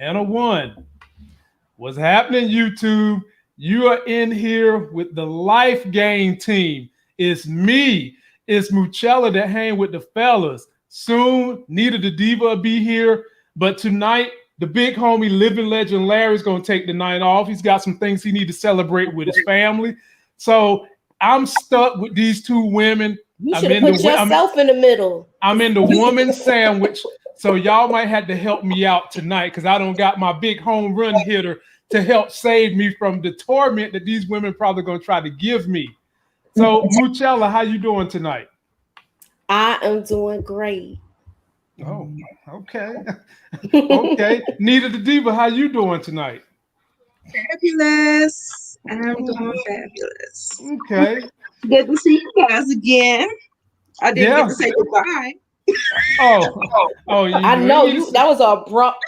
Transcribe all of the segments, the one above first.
and a 1. What's happening, YouTube? You are in here with the Life Game team. It's me. It's Muchella that hang with the fellas. Soon, Nita the Diva will be here. But tonight, the big homie, living legend Larry's going to take the night off. He's got some things he need to celebrate with his family. So I'm stuck with these two women. You should have put yourself in the middle. I'm in the woman sandwich. So y'all might have to help me out tonight because I don't got my big home run hitter to help save me from the torment that these women probably going to try to give me. So, Muchella, how you doing tonight? I am doing great. Oh, okay. Okay. Nita the Diva, how you doing tonight? Fabulous. I'm doing fabulous. Okay. Good to see you guys again. I didn't get to say goodbye. I know you. That was abrupt.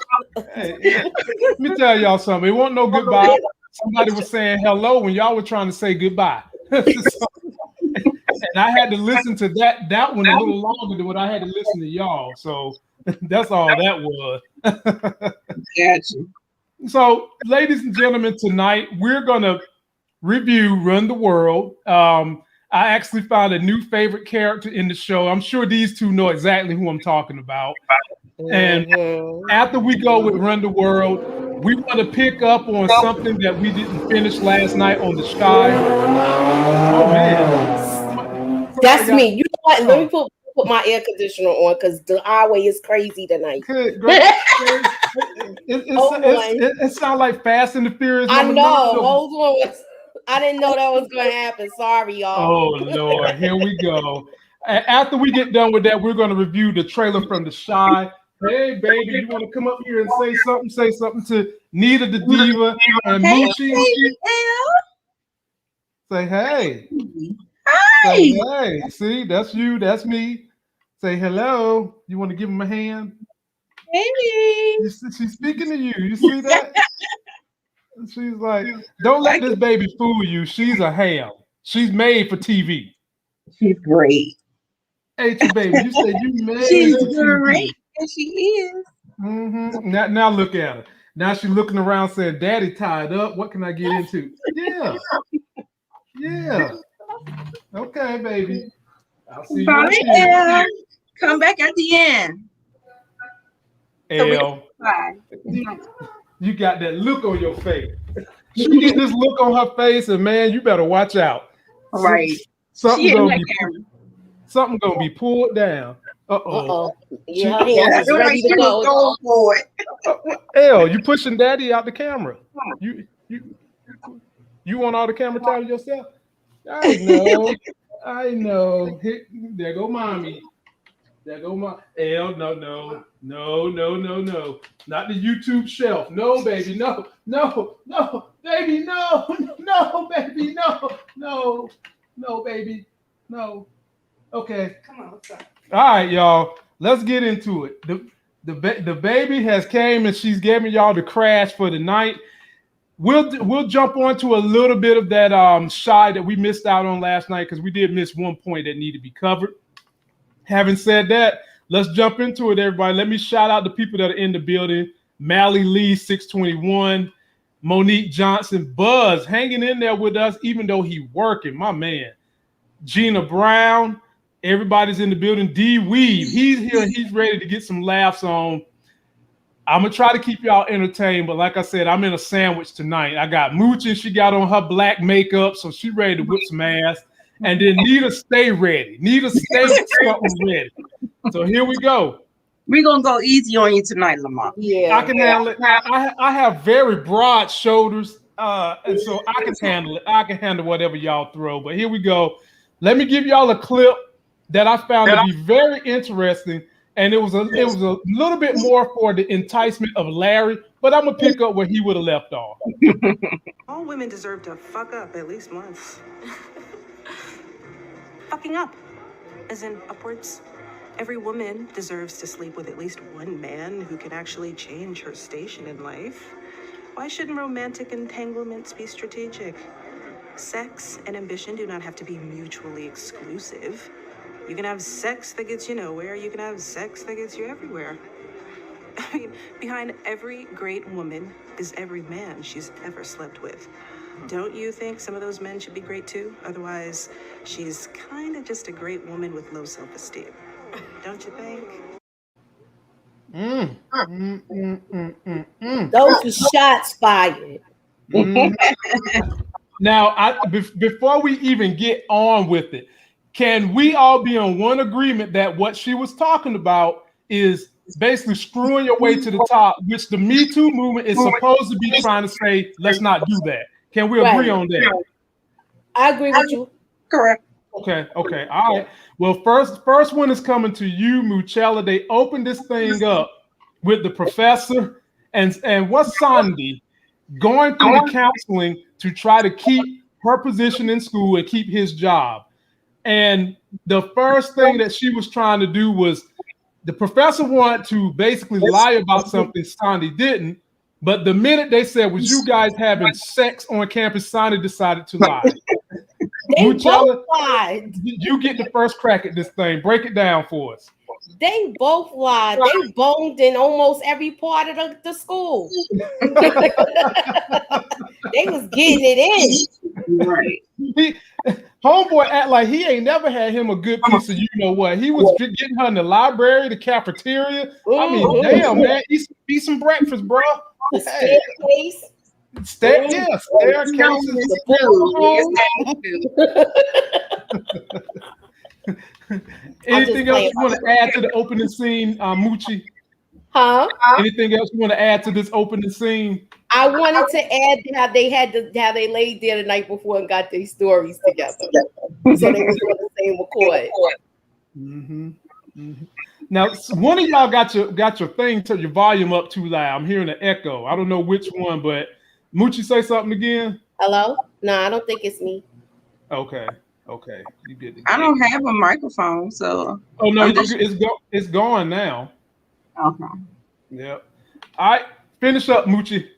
Hey, let me tell y'all something. It wasn't no goodbye. Somebody was saying hello when y'all were trying to say goodbye. And I had to listen to that one a little longer than what I had to listen to y'all. So that's all that was. Gotcha. So, ladies and gentlemen, tonight we're gonna review Run the World. I actually found a new favorite character in the show. I'm sure these two know exactly who I'm talking about. And after we go with Run the World, we want to pick up on something that we didn't finish last night on the Sky. Oh man, that's me. You know what? Let me put my air conditioner on because the highway is crazy tonight. It sounds like Fast and the Furious. I know. Hold on. I didn't know that was going to happen. Sorry, y'all. Oh, Lord. Here we go. After we get done with that, we're going to review the trailer from The Shy. Hey, baby, you want to come up here and say something? Say something to Nita the Diva and Moochie. Say hey. Hi. Say hey. See, that's you. That's me. Say hello. You want to give him a hand? Hey. She's speaking to you. You see that? She's like, don't let this baby fool you. She's a ham. She's made for TV. She's great. Ain't you, baby? You said you made She's for great. TV. And she is. Mm-hmm. Now look at her. Now she's looking around saying, Daddy tied up. What can I get into? Yeah. Yeah. Okay, baby. I'll see you Bye, later. Come back at the end. Elle. You got that look on your face. She get this look on her face, and man, you better watch out. Right. Something gonna be pulled down. Uh-oh. Yeah, she's ready to go for it. Elle, you pushing Daddy out the camera. You want all the camera time to yourself? I know. There go mommy. There go my Elle. No. Not the YouTube shelf. No, baby. No, baby. No, baby. No, baby. No. Okay. Come on, what's up? All right, y'all. Let's get into it. The baby has came and she's giving y'all the crash for the night. We'll jump on to a little bit of that Shy that we missed out on last night because we did miss one point that needed to be covered. Having said that, let's jump into it, everybody. Let me shout out the people that are in the building. Mally Lee, 621. Monique Johnson. Buzz, hanging in there with us, even though he working. My man. Gina Brown. Everybody's in the building. D Weave. He's here. He's ready to get some laughs on. I'm going to try to keep y'all entertained, but like I said, I'm in a sandwich tonight. I got Moochie. She got on her black makeup, so she's ready to whip some ass. And then Nita, stay ready. Nita, stay something ready. So here we go. We're going to go easy on you tonight, Lamar. Yeah. I can handle it. I have very broad shoulders, and so I can handle it. I can handle whatever y'all throw. But here we go. Let me give y'all a clip that I found to be very interesting. And it was a little bit more for the enticement of Larry, but I'm going to pick up where he would have left off. All women deserve to fuck up at least once. Fucking up, as in upwards. Every woman deserves to sleep with at least one man who can actually change her station in life. Why shouldn't romantic entanglements be strategic? Sex and ambition do not have to be mutually exclusive. You can have sex that gets you nowhere. You can have sex that gets you everywhere. I mean, behind every great woman is every man she's ever slept with. Don't you think some of those men should be great too? Otherwise, she's kind of just a great woman with low self-esteem. Don't you think? Those were shots fired. Now, before we even get on with it, can we all be on one agreement that what she was talking about is basically screwing your way to the top, which the Me Too movement is supposed to be trying to say, let's not do that. Can we agree on that? I agree with you. Correct. Okay. All right. Well, first one is coming to you, Moochella. They opened this thing up with the professor and what's Shandy going through the counseling to try to keep her position in school and keep his job. And the first thing that she was trying to do was the professor wanted to basically lie about something Shandy didn't. But the minute they said, was you guys having sex on campus, Shandy decided to lie. They both lied. You get the first crack at this thing. Break it down for us. They both lied. They boned in almost every part of the school. They was getting it in. Right. Homeboy act like he ain't never had him a good piece of you know what. He was getting her in the library, the cafeteria. I mean, damn, man. Eat some breakfast, bro. The staircase. Staircases. Anything else you want to add to the opening scene, Moochie? Huh? Anything else you want to add to this opening scene? I wanted to add how they laid there the night before and got their stories together, so they was on the same accord. Now, one of y'all got your thing to your volume up too loud. I'm hearing an echo. I don't know which one, but Moochie, say something again. Hello? No, I don't think it's me. Okay. You get it. I don't have a microphone, so. Oh no, it's gone now. Okay. Yep. All right, finish up, Moochie.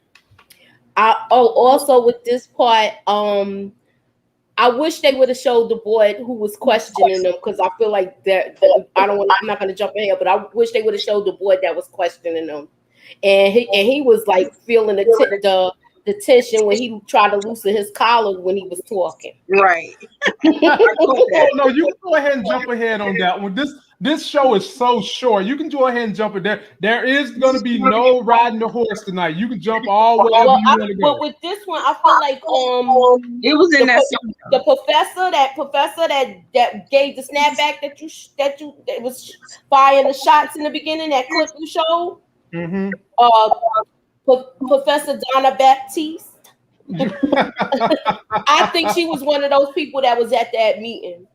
Also with this part, I wish they would have showed the boy who was questioning them, because I feel like I'm not going to jump in here, but I wish they would have showed the boy that was questioning them, and he was like feeling the tension when he tried to loosen his collar when he was talking. Right. Oh, no, you can go ahead and jump ahead on that one. This show is so short. You can go ahead and jump it there. There is going to be no riding the horse tonight. You can jump all wherever you want to go. But with this one, I feel like it was in the professor that gave the snapback that was firing the shots in the beginning, that clip you showed. Mm-hmm. Professor Donna Baptiste. I think she was one of those people that was at that meeting.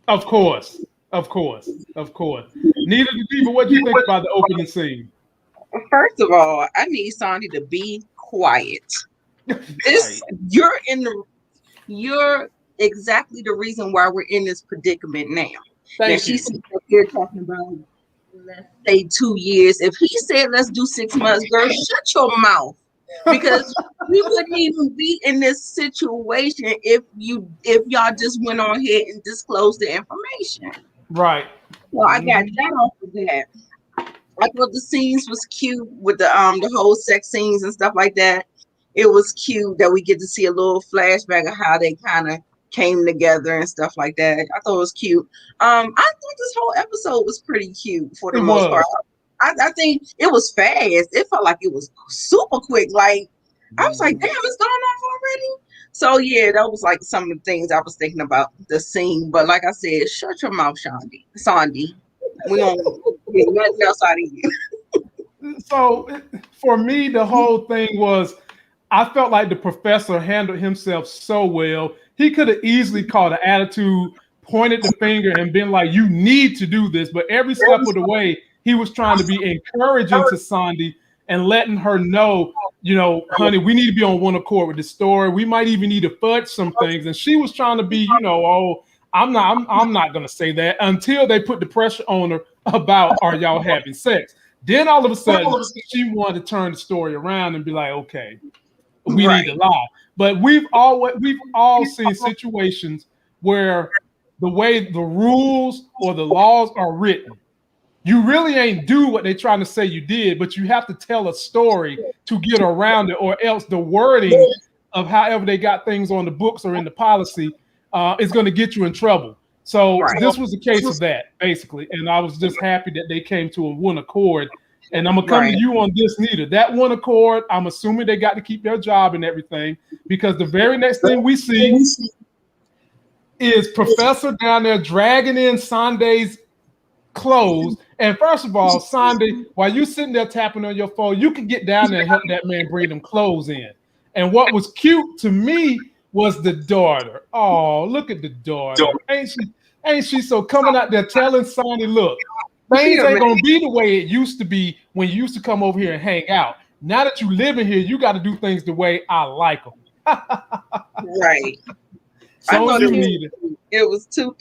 Of course. Neither the Diva, what do you think about the opening scene? First of all, I need Shandy to be quiet. You're exactly the reason why we're in this predicament now. She's here talking about, let's say 2 years. If he said let's do 6 months, girl, shut your mouth. Because we wouldn't even be in this situation if y'all just went on here and disclosed the information. Right. Well, I got that off of that. I thought the scenes was cute with the whole sex scenes and stuff like that. It was cute that we get to see a little flashback of how they kind of came together and stuff like that. I thought it was cute. I thought this whole episode was pretty cute for the most part. I think it was fast. It felt like it was super quick. Like, I was like, damn, it's gone off already. So yeah, that was like some of the things I was thinking about the scene. But like I said, shut your mouth, Shandy. We don't get nothing else out of you. So for me, the whole thing was, I felt like the professor handled himself so well. He could have easily called an attitude, pointed the finger, and been like, you need to do this. But every step of the way, he was trying to be encouraging to Shandy and letting her know, honey, we need to be on one accord with the story. We might even need to fudge some things. And she was trying to be, I'm not gonna say that, until they put the pressure on her about, are y'all having sex? Then all of a sudden she wanted to turn the story around and be like, okay, we need to lie. But we've all seen situations where the way the rules or the laws are written, you really ain't do what they're trying to say you did, but you have to tell a story to get around it, or else the wording of however they got things on the books or in the policy is going to get you in trouble. So this was the case of that, basically. And I was just happy that they came to a one accord. And I'm going to come to you on this, Nita. That one accord, I'm assuming they got to keep their job and everything, because the very next thing we see is Professor down there dragging in Sunday's clothes. And first of all, Sandy, while you sitting there tapping on your phone, you can get down there and help that man bring them clothes in. And what was cute to me was the daughter. Oh, look at the daughter. Ain't she so coming out there telling Sandy, look, things ain't gonna be the way it used to be when you used to come over here and hang out. Now that you live in here, you got to do things the way I like them. Right. So you need it. It was too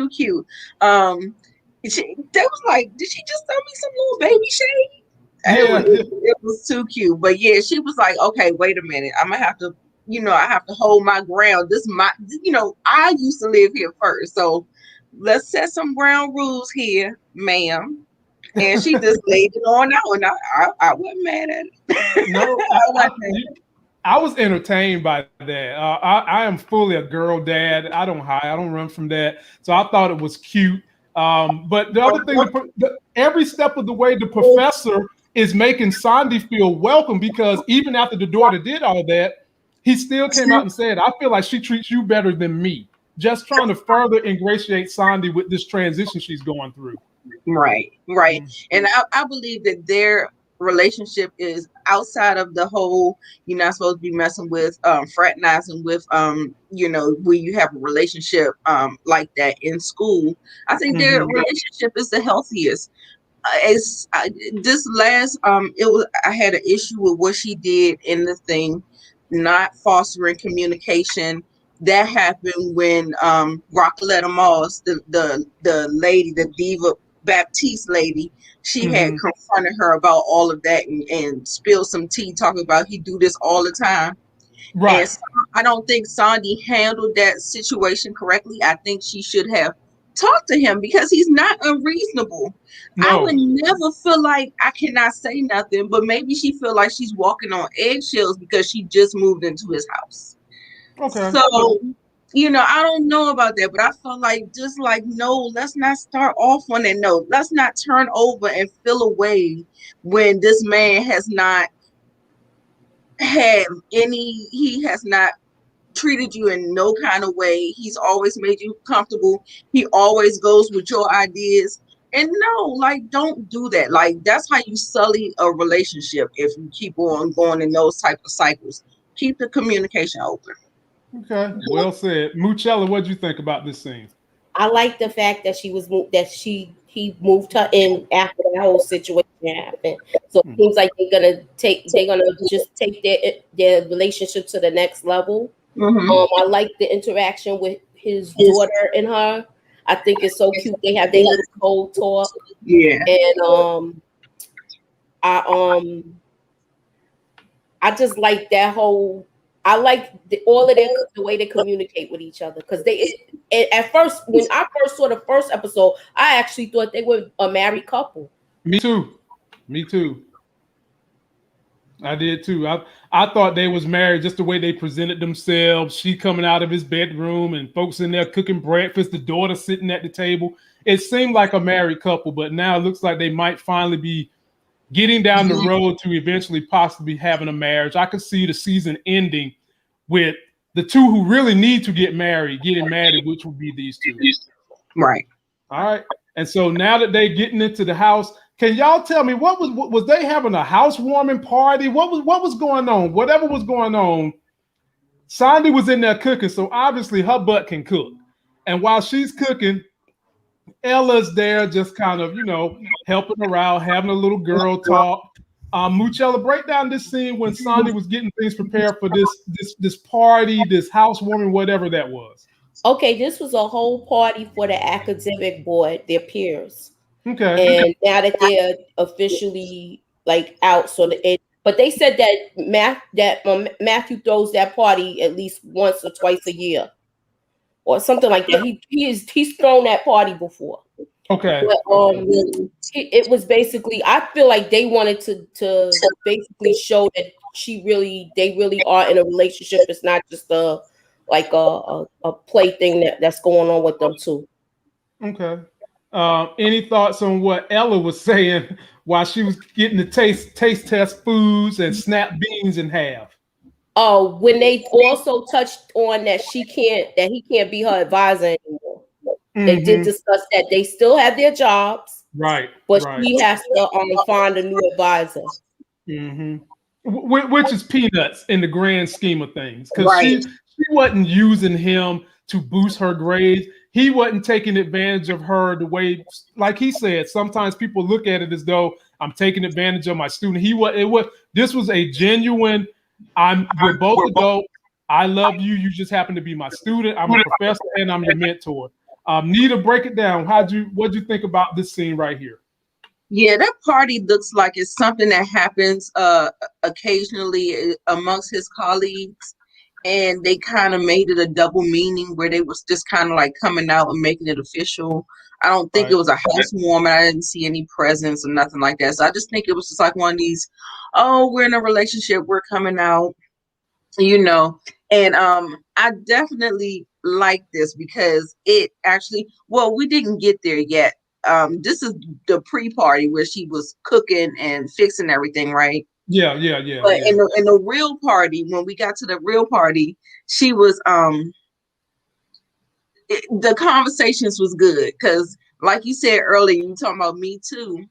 cute. They was like, did she just throw me some little baby shade? Yeah. It was too cute. But yeah, she was like, okay, wait a minute. I'm gonna have to, I have to hold my ground. I used to live here first. So let's set some ground rules here, ma'am. And she just laid it on out, and I wasn't mad at it. No, I was entertained by that. I am fully a girl dad. I don't hide. I don't run from that. So I thought it was cute. But the other thing, every step of the way, the professor is making Sandy feel welcome, because even after the daughter did all that, he still came out and said, I feel like she treats you better than me. Just trying to further ingratiate Sandy with this transition she's going through. Right. And I believe that their relationship is outside of the whole, you're not supposed to be messing with fraternizing with where you have a relationship like that in school. I think their relationship is the healthiest. I had an issue with what she did in the thing, not fostering communication. That happened when Rockaletta Moss, the lady, the Diva Baptiste lady, she had confronted her about all of that and spilled some tea, talking about he do this all the time. Right. And so I don't think Sandy handled that situation correctly. I think she should have talked to him, because he's not unreasonable. No. I would never feel like I cannot say nothing, but maybe she feel like she's walking on eggshells because she just moved into his house. Okay. So, I don't know about that, but I feel like no, let's not start off on that note. Let's not turn over and feel away when this man has not he has not treated you in no kind of way. He's always made you comfortable. He always goes with your ideas. And no, don't do that. That's how you sully a relationship if you keep on going in those type of cycles. Keep the communication open. Okay, well said. Moochella, what do you think about this scene? I like the fact that he moved her in after the whole situation happened. So it seems like they're gonna just take their relationship to the next level. I like the interaction with his daughter and her. I think it's so cute. They have their little cold talk. Yeah. And I just like that whole. I like all of the way they communicate with each other, because at first, when I first saw the first episode, I actually thought they were a married couple. Me too. I did too. I thought they was married, just the way they presented themselves. She coming out of his bedroom and folks in there cooking breakfast, the daughter sitting at the table. It seemed like a married couple, but now it looks like they might finally be getting down the road to eventually possibly having a marriage. I could see the season ending with the two who really need to get married, getting married, which would be these two. Right. All right. And so now that they're getting into the house, can y'all tell me what was they having a housewarming party? What was going on? Whatever was going on, Sandy was in there cooking, so obviously her butt can cook. And while she's cooking, Ella's there just kind of, helping her out, having a little girl talk. Moochella, break down this scene when Sandy was getting things prepared for this party, this housewarming, whatever that was. Okay, this was a whole party for the academic board, their peers. Okay. And now that they're officially out, but they said that Matthew throws that party at least once or twice a year, or something like that. He's thrown that party before. Okay. But it was basically, I feel like they wanted to basically show that they really are in a relationship. It's not just a play thing that's going on with them too. Okay. Any thoughts on what Ella was saying while she was getting the taste test foods and snap beans in half? Oh, when they also touched on that he can't be her advisor anymore. They did Mm-hmm. discuss that they still have their jobs, Right. but Right. she has to find a new advisor. Mm-hmm. Which is peanuts in the grand scheme of things, because Right. she wasn't using him to boost her grades. He wasn't taking advantage of her the way, like he said. Sometimes people look at it as though I'm taking advantage of my student. This was a genuine. We're both adults. I love you. You just happen to be my student. I'm a professor and I'm your mentor. Nita, break it down. What'd you think about this scene right here? Yeah, that party looks like it's something that happens occasionally amongst his colleagues, and they kind of made it a double meaning where they was just kind of like coming out and making it official. I don't think Right. it was a housewarming. I didn't see any presents or nothing like that. So I just think it was just like one of these, oh, we're in a relationship, we're coming out, you know. And I definitely like this because it actually, well, we didn't get there yet. This is the pre-party where she was cooking and fixing everything, right? Yeah. But in the real party, when we got to the real party, she was the conversations was good because, like you said earlier, you talking about Me Too.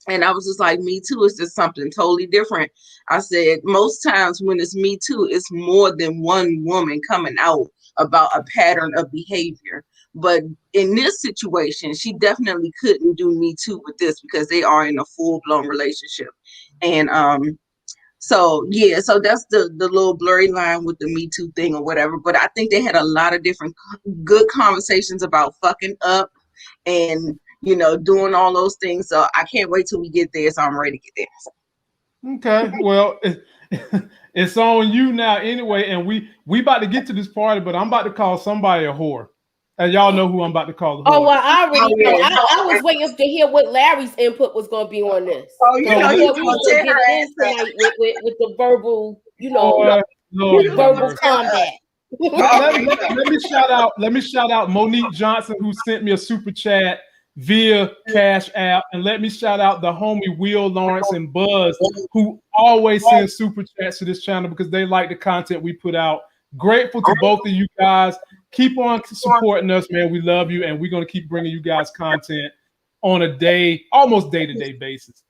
And I was just like, Me Too is just something totally different. I said, most times when it's Me Too, it's more than one woman coming out about a pattern of behavior. But in this situation, she definitely couldn't do Me Too with this because they are in a full-blown relationship. And so yeah, so that's the little blurry line with the Me Too thing or whatever. But I think they had a lot of different good conversations about fucking up and doing all those things. So I can't wait till we get there. So I'm ready to get there. Okay, well, it's on you now anyway, and we about to get to this party, but I'm about to call somebody a whore, and y'all know who I'm about to call a whore. Oh well, I already know. Yeah. I was waiting to hear what Larry's input was going to be on this. Oh, you I know, thought you we was going to get it in tonight with the verbal, Lord verbal mercy. combat. Let me shout out Monique Johnson, who sent me a super chat via Cash App, and let me shout out the homie Will Lawrence and Buzz, who always send super chats to this channel because they like the content we put out. Grateful to both of you guys. Keep on supporting us, man. We love you, and we're gonna keep bringing you guys content on a almost day-to-day basis.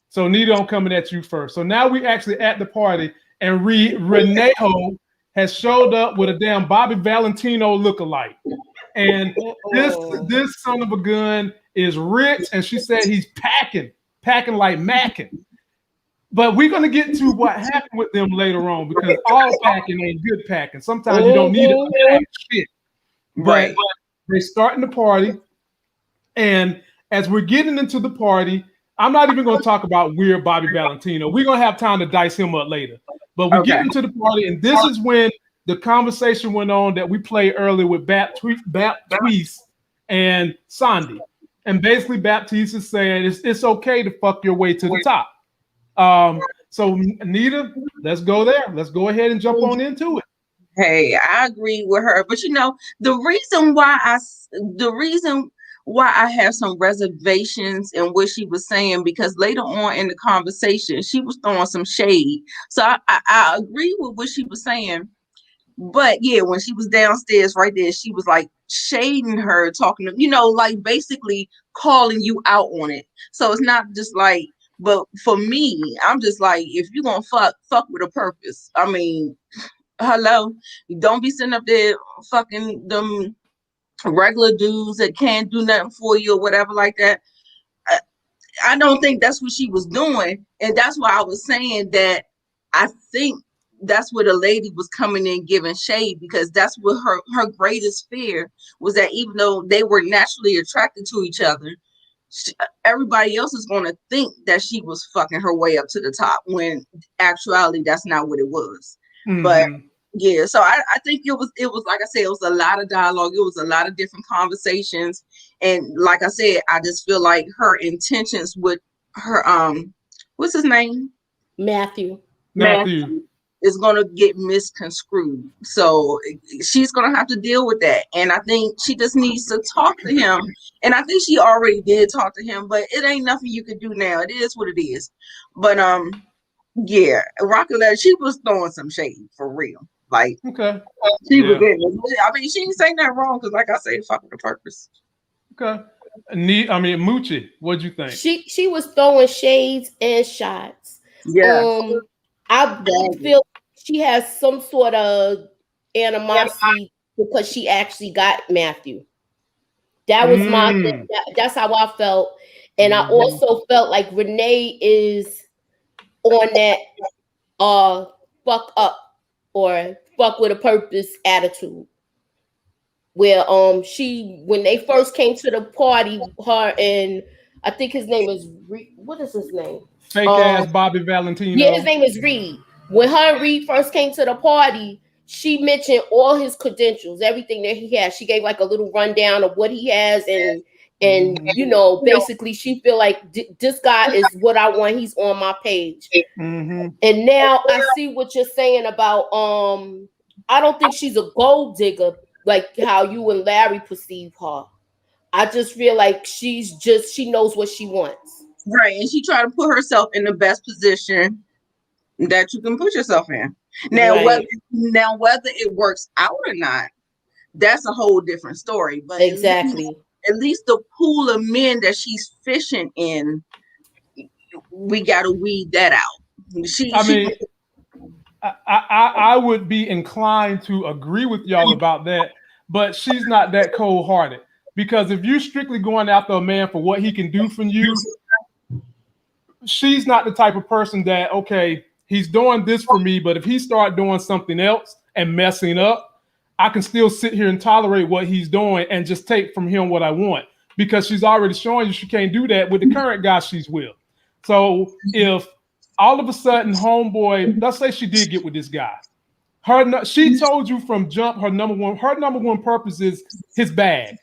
So Nita, I'm coming at you first. So now we actually at the party, and Renejo has showed up with a damn Bobby Valentino lookalike. And this son of a gun is rich, and she said he's packing like macking. But we're gonna get to what happened with them later on because all packing ain't good packing. Sometimes you don't need to pack shit. But they're starting the party, and as we're getting into the party, I'm not even gonna talk about weird Bobby Valentino. We're gonna have time to dice him up later. But we get into the party, and this is when the conversation went on that we played earlier with Baptiste and Shandy. And basically Baptiste is saying it's okay to fuck your way to the top. So Anita, let's go there. Let's go ahead and jump on into it. Hey, I agree with her. But the reason why I have some reservations in what she was saying, because later on in the conversation, she was throwing some shade. So I agree with what she was saying. But yeah, when she was downstairs right there, she was like shading her, talking to, like basically calling you out on it. So it's not just like, but for me, I'm just like, if you're gonna fuck with a purpose. I mean, hello, don't be sitting up there fucking them regular dudes that can't do nothing for you or whatever like that. I don't think that's what she was doing, and that's why I was saying that I think that's where the lady was coming in giving shade, because that's what her greatest fear was, that even though they were naturally attracted to each other, everybody else is going to think that she was fucking her way up to the top, when actuality that's not what it was. Mm-hmm. But Yeah, so I think it was like I said, it was a lot of dialogue, it was a lot of different conversations, and like I said, I just feel like her intentions with her what's his name? Matthew. Matthew. Is gonna get misconstrued. So she's gonna have to deal with that. And I think she just needs to talk to him. And I think she already did talk to him, but it ain't nothing you can do now. It is what it is. But yeah, Rocket she was throwing some shade for real. Like Okay. she was in it. I mean, she didn't say nothing wrong because, like I said, fuck with a purpose. Okay. Moochie, what'd you think? She was throwing shades and shots. Yeah. I feel she has some sort of animosity because she actually got Matthew. That was my thing. That's how I felt. And I also felt like Renee is on that fuck up or fuck with a purpose attitude. Where when they first came to the party, her and I think his name is what is his name? Fake ass Bobby Valentino. Yeah, his name is Reed. When her and Reed first came to the party, she mentioned all his credentials, everything that he has. She gave like a little rundown of what he has, and you know, basically she feel like this guy is what I want. He's on my page. And now I see what you're saying about I don't think she's a gold digger like how you and Larry perceive her. I just feel like she knows what she wants. Right, and she tried to put herself in the best position that you can put yourself in. Now, Right. whether it works out or not, that's a whole different story. But exactly, at least the pool of men that she's fishing in, we got to weed that out. I would be inclined to agree with y'all about that, but she's not that cold-hearted. Because if you're strictly going after a man for what he can do for you, she's not the type of person that, okay, he's doing this for me, but if he start doing something else and messing up, I can still sit here and tolerate what he's doing and just take from him what I want. Because she's already showing you she can't do that with the current guy she's with. So if all of a sudden homeboy, let's say she did get with this guy, she told you from jump her number one purpose is his bag.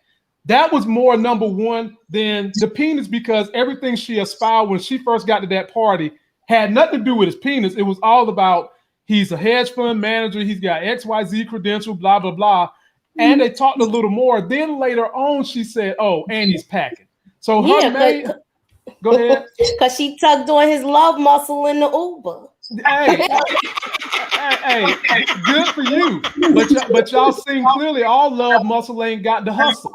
That was more number one than the penis, because everything she espoused when she first got to that party had nothing to do with his penis. It was all about he's a hedge fund manager, he's got XYZ credential, blah, blah, blah. And they talked a little more. Then later on, she said, oh, and he's packing. So go ahead. Because she tugged on his love muscle in the Uber. Hey, good for you. But y'all seen clearly all love muscle ain't got the hustle.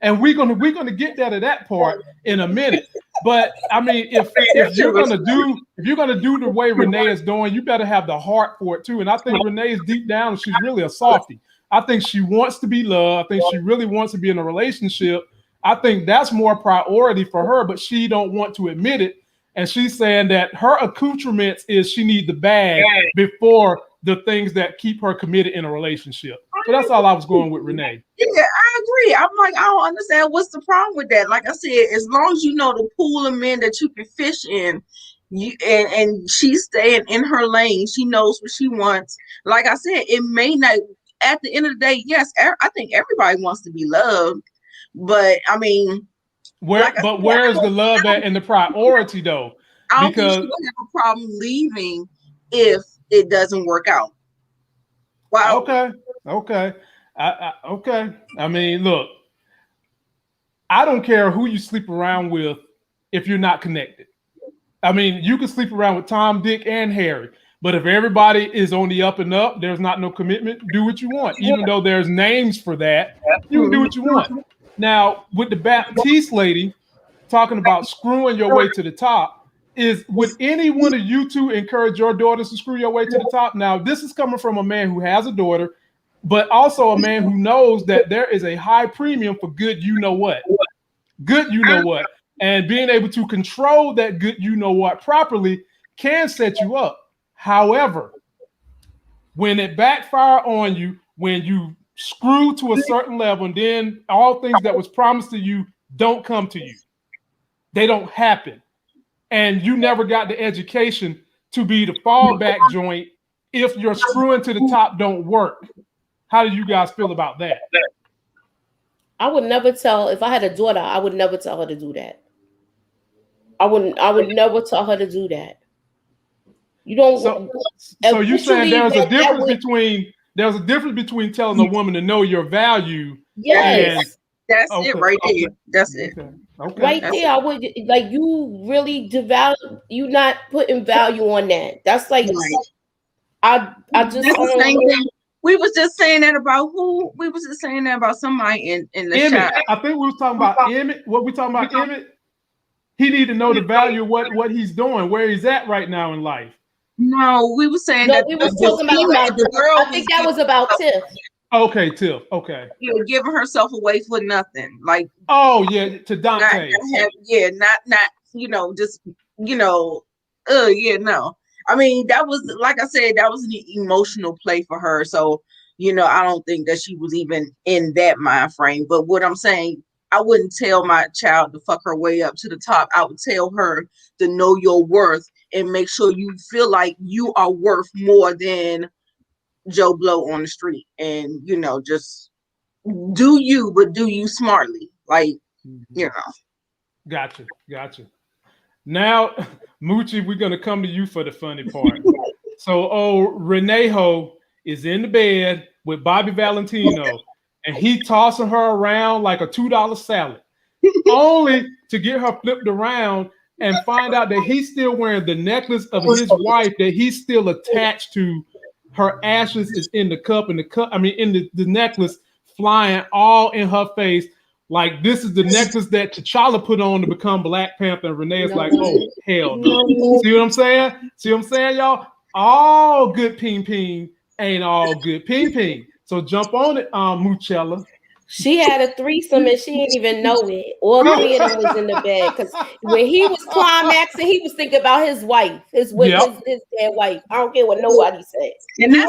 And we're gonna get to that part in a minute. But I mean, if you're gonna do the way Renee is doing, you better have the heart for it too. And I think Renee is deep down, she's really a softie. I think she wants to be loved. I think she really wants to be in a relationship. I think that's more priority for her, but she don't want to admit it. And she's saying that her accoutrements is she need the bag before the things that keep her committed in a relationship. So that's all I was going with Renee. Yeah, I agree. I'm like, I don't understand what's the problem with that. Like I said, as long as you know the pool of men that you can fish in, and she's staying in her lane, she knows what she wants. Like I said, it may not. At the end of the day, yes, I think everybody wants to be loved, but I mean. Where is the love at and the priority though? I don't think she would have a problem leaving if it doesn't work out. Wow. Okay. Okay. I mean, look, I don't care who you sleep around with if you're not connected. I mean, you can sleep around with Tom, Dick, and Harry, but if everybody is on the up and up, there's not no commitment. Do what you want, even though there's names for that. You can do what you want. Now, with the Baptiste lady talking about screwing your way to the top, would any one of you two encourage your daughters to screw your way to the top? Now, this is coming from a man who has a daughter, but also a man who knows that there is a high premium for good you know what. Good you know what. And being able to control that good you know what properly can set you up. However, when it backfire on you, when you screw to a certain level, and then all things that was promised to you don't come to you. They don't happen. And you never got the education to be the fallback joint if your screwing to the top don't work. How do you guys feel about that? I would never tell, if I had a daughter, I would never tell her to do that. I would never tell her to do that. You don't. So you saying there's a difference between telling a woman to know your value. Yes. And, that's it right there. That's it. Okay. Right there, I would like you really devalue. You not putting value on that. That's like I just. That's the same thing. We was just saying that about who? We was just saying that about somebody in the Emmett. shop. I think we was talking about Emmett. What we talking about, Emmett? He need to know the value of what he's doing, where he's at right now in life. No, we were saying No, that we was talking about the girl. I think that was about Tiff. Okay, Tiff. Okay. You know, giving herself away for nothing, like oh yeah, to Dante. Not just no. I mean, that was, like I said, that was an emotional play for her. So, I don't think that she was even in that mind frame. But what I'm saying, I wouldn't tell my child to fuck her way up to the top. I would tell her to know your worth and make sure you feel like you are worth more than Joe Blow on the street. And, just do you, but do you smartly. Like, Gotcha. Now, Moochie, we're going to come to you for the funny part. So, Renejo is in the bed with Bobby Valentino, and he tossing her around like a $2 salad, only to get her flipped around and find out that he's still wearing the necklace of his wife that he's still attached to. Her ashes is in the cup, and in the necklace, flying all in her face. Like, this is the necklace that T'Challa put on to become Black Panther. And Renee is like, oh, hell no. See what I'm saying, y'all? All good ping ain't all good ping. So jump on it, Moochella. She had a threesome and she didn't even know it. All three of them was in the bed because when he was climaxing, he was thinking about his wife, his dead wife. I don't care what nobody says. And that's he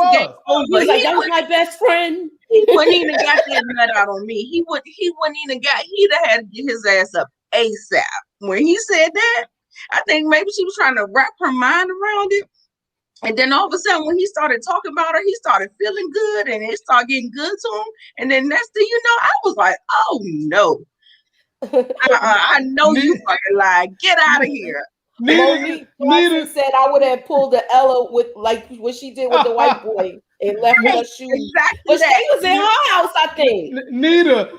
was like, that was my best friend. He wouldn't even got that nut out on me. He'd have had to get his ass up ASAP. When he said that, I think maybe she was trying to wrap her mind around it. And then all of a sudden, when he started talking about her, he started feeling good and it started getting good to him. And then next thing you know, I was like, oh no. I know you fucking lied. Get out of here. Nita said I would have pulled the Ella with like what she did with the white boy and left her shoes. Exactly. But she was in her house, I think. Nita,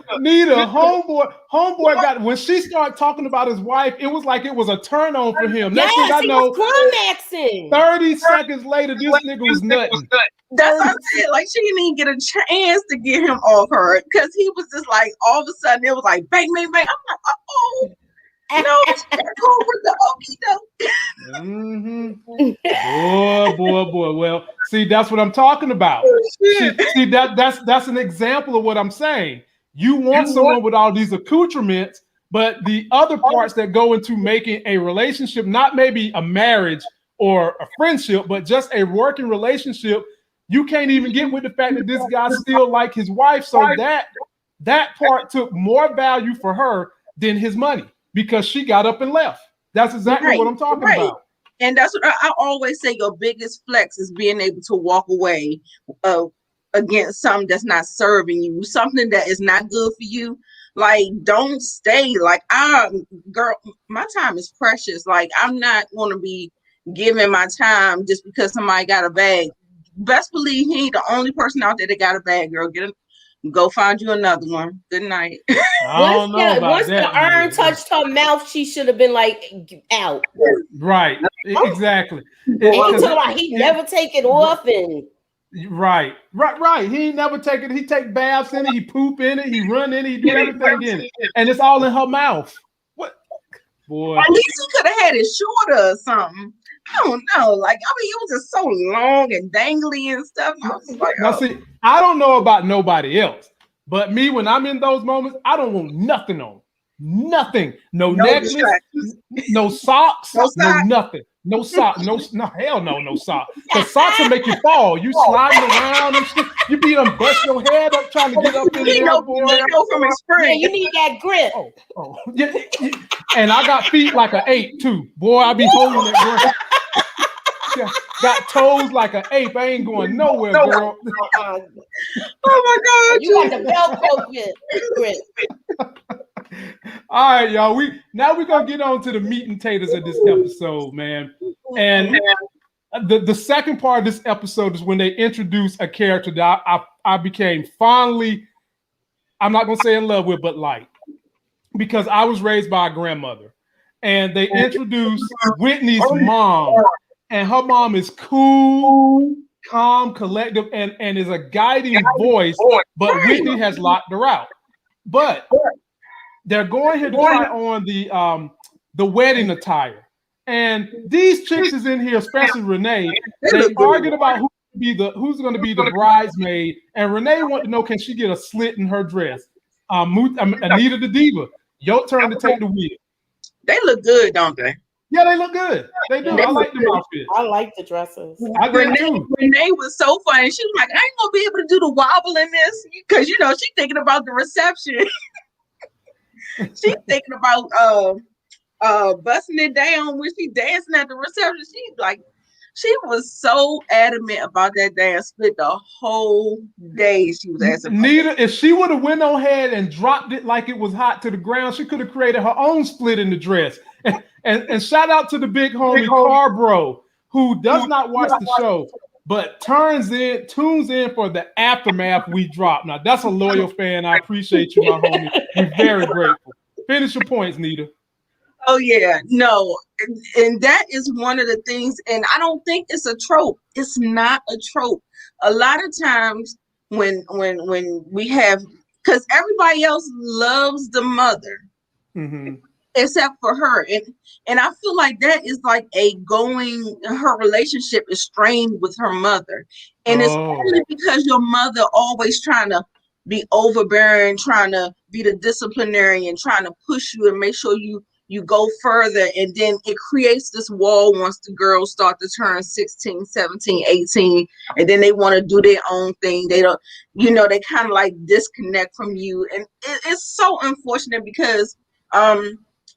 homeboy got, when she started talking about his wife, it was like it was a turn on for him. Yes, next thing I know, climaxing. 30 seconds later, this nigga was nutting. That's what I said. Like, she didn't even get a chance to get him off her because he was just like, all of a sudden, it was like bang, bang, bang. I'm like, oh. No, it's cool with the okie doke. Boy. Well, see, that's what I'm talking about. See, that's an example of what I'm saying. You want someone with all these accoutrements, but the other parts that go into making a relationship, not maybe a marriage or a friendship, but just a working relationship, you can't even get with the fact that this guy still like his wife. So that part took more value for her than his money. Because she got up and left. That's exactly what I'm talking about. And that's what I always say. Your biggest flex is being able to walk away against something that's not serving you, something that is not good for you. Like, don't stay. Like, girl, my time is precious. Like, I'm not going to be giving my time just because somebody got a bag. Best believe he ain't the only person out there that got a bag, girl. Go find you another one. Good night. Once the urn touched her mouth, she should have been like out. Right. Exactly. And he talking about he never take it off and right. He never take it. He take baths in it. He poop in it. He run in it. He do everything in it, and it's all in her mouth. What, boy? At least he could have had it shorter or something. I don't know. Like, I mean, it was just so long and dangly and stuff. I was like, now, see, I don't know about nobody else, but me, when I'm in those moments, I don't want nothing on. Nothing. No necklace, no socks, no nothing. No sock, no hell no sock. Because socks will make you fall. You sliding around and shit. You be bust your head up trying to get up in the air, boy. Yeah, you need that grip. Oh. Yeah. And I got feet like an 8 too. Boy, I be holding that grip. Yeah. Got toes like an ape. I ain't going nowhere, girl. Oh my God! You got the Velcro grip. All right, y'all. We're gonna get on to the meat and taters of this episode, man. And the second part of this episode is when they introduce a character that I became fondly, I'm not gonna say in love with, but like, because I was raised by a grandmother, and they introduced Whitney's mom, and her mom is cool, calm, collective, and is a guiding voice. But Whitney has locked her out. But they're going here to try on the wedding attire. And these chicks is in here, especially Renee. They arguing about who's going to be the bridesmaid. And Renee wanted to know, can she get a slit in her dress? Anita the Diva, your turn to take the wheel. They look good, don't they? Yeah, they look good. They do. I like them outfits. I like the dresses. I did too. Renee was so funny. She was like, I ain't gonna be able to do the wobble in this because she's thinking about the reception. She's thinking about busting it down when she dancing at the reception. She was so adamant about that dance split the whole day. She was asking Nita, if she would have went on ahead and dropped it like it was hot to the ground, she could have created her own split in the dress. And shout out to the big homie Carbro, who does not watch the show, but tunes in for the aftermath we drop. Now that's a loyal fan. I appreciate you, my homie. We're very grateful. Finish your points, Nita. Oh yeah, no, and that is one of the things, and I don't think it's a trope. It's not a trope. A lot of times when we have, because everybody else loves the mother, except for her, and I feel like that is like her relationship is strained with her mother, and it's only because your mother always trying to be overbearing, trying to be the disciplinarian, trying to push you and make sure you go further, and then it creates this wall once the girls start to turn 16, 17, 18, and then they want to do their own thing. They don't, they kind of like disconnect from you, and it's so unfortunate because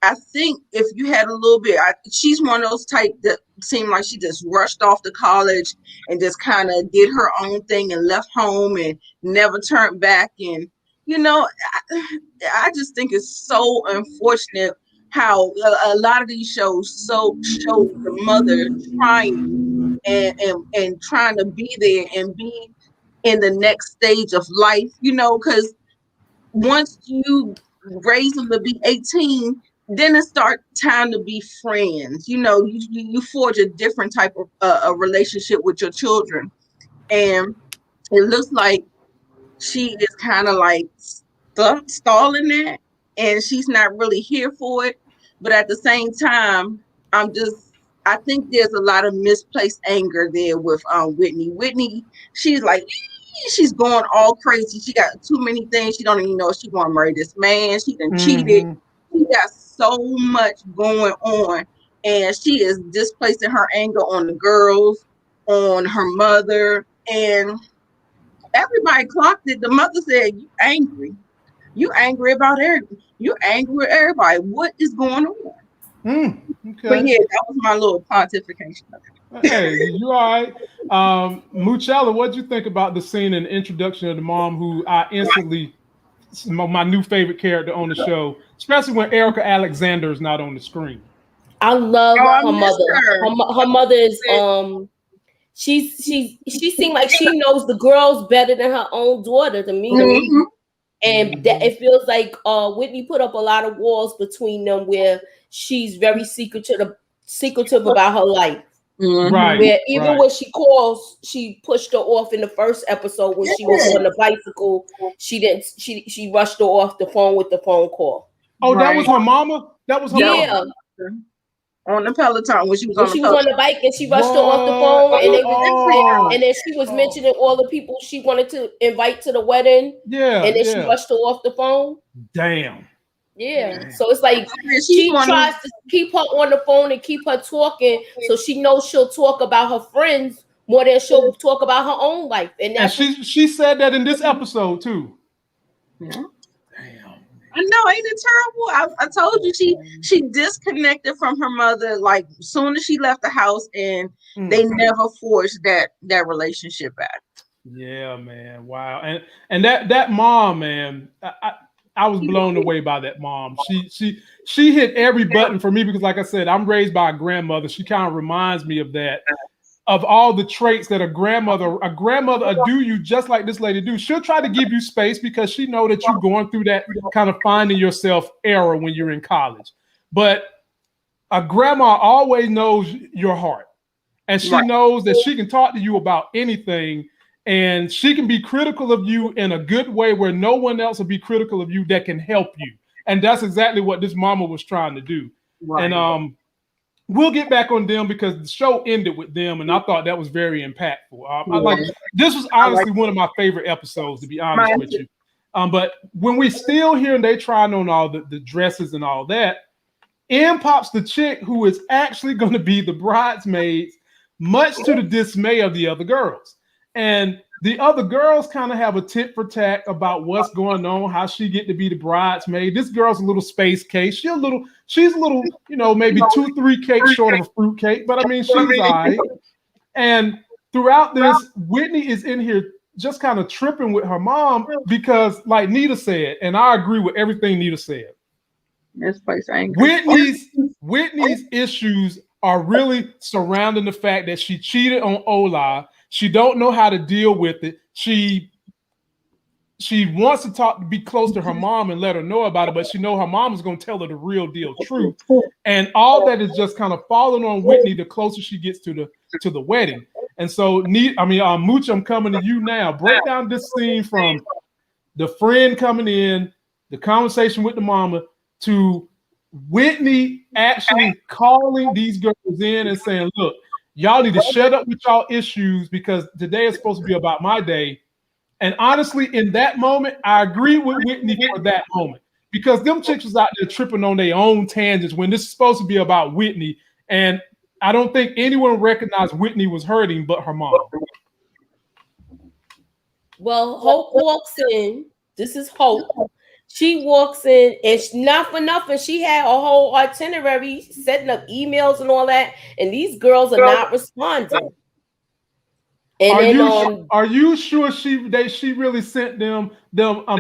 I think if you had a little bit, she's one of those type that seemed like she just rushed off to college and just kind of did her own thing and left home and never turned back. And I just think it's so unfortunate how a lot of these shows show the mother trying and trying to be there and be in the next stage of life, because once you raise them to be 18, then it starts time to be friends. You forge a different type of a relationship with your children, and it looks like she is kind of like stalling that, and she's not really here for it. But at the same time, I think there's a lot of misplaced anger there with Whitney. Whitney, she's like, she's going all crazy. She got too many things. She don't even know if she want to marry this man. She done cheated. She got so much going on, and she is displacing her anger on the girls, on her mother, and everybody clocked it. The mother said, "You angry? You angry about everything? You angry with everybody? What is going on?" Okay. But yeah, that was my little pontification. Hey, you all right? Moochella, what'd you think about the scene and the introduction of the mom, who I instantly, my new favorite character on the show, especially when Erica Alexander is not on the screen? I love her mother. Her mother is she seemed like she knows the girls better than her own daughter to me. And that it feels like Whitney put up a lot of walls between them, where she's very secretive about her life. Right. Where even when she calls, she pushed her off in the first episode when she was on the bicycle. She rushed her off the phone with the phone call. Oh, that was her mama? That was her mama? On the Peloton when she was on the bike, and she rushed her off the phone, and then she was mentioning all the people she wanted to invite to the wedding. Yeah. And then she rushed her off the phone. Damn. Yeah. So it's like she tries to keep her on the phone and keep her talking, so she knows she'll talk about her friends more than she'll talk about her own life. And she said that in this episode too. Yeah. I know, ain't it terrible? I told you she disconnected from her mother like soon as she left the house, and they never forged that relationship back. Yeah, man. Wow. And that mom, man, I was blown away by that mom. She hit every button for me because, like I said, I'm raised by a grandmother. She kind of reminds me of that, of all the traits that a grandmother will do you just like this lady do. She'll try to give you space because she know that you're going through that kind of finding yourself era when you're in college. But a grandma always knows your heart, and she knows that she can talk to you about anything. And she can be critical of you in a good way where no one else will be critical of you that can help you. And that's exactly what this mama was trying to do. Right. And we'll get back on them because the show ended with them, and I thought that was very impactful. This was honestly one of my favorite episodes, to be honest with you. But when we still hear they trying on all the dresses and all that, in pops the chick who is actually going to be the bridesmaids, much to the dismay of the other girls. And the other girls kind of have a tit for tat about what's going on, how she get to be the bridesmaid. This girl's a little space cake. She's a little, maybe 2-3 cakes short of a fruit cake, but I mean, she's all right. And throughout this, Whitney is in here just kind of tripping with her mom because, like Nita said, and I agree with everything Nita said. This place angry. Whitney's issues are really surrounding the fact that she cheated on Ola. She don't know how to deal with it. She wants to be close to her mom and let her know about it, but she know her mom is going to tell her the real deal truth. And all that is just kind of falling on Whitney the closer she gets to the wedding. And so, Mooch, I'm coming to you now. Break down this scene from the friend coming in, the conversation with the mama, to Whitney actually calling these girls in and saying, look, y'all need to shut up with y'all issues because today is supposed to be about my day. And honestly, in that moment, I agree with Whitney for that moment because them chicks was out there tripping on their own tangents when this is supposed to be about Whitney. And I don't think anyone recognized Whitney was hurting but her mom. Well, Hope walks in. This is Hope. She walks in, and not for nothing, she had a whole itinerary, setting up emails and all that, and these girls are not responding. And are you sure she really sent them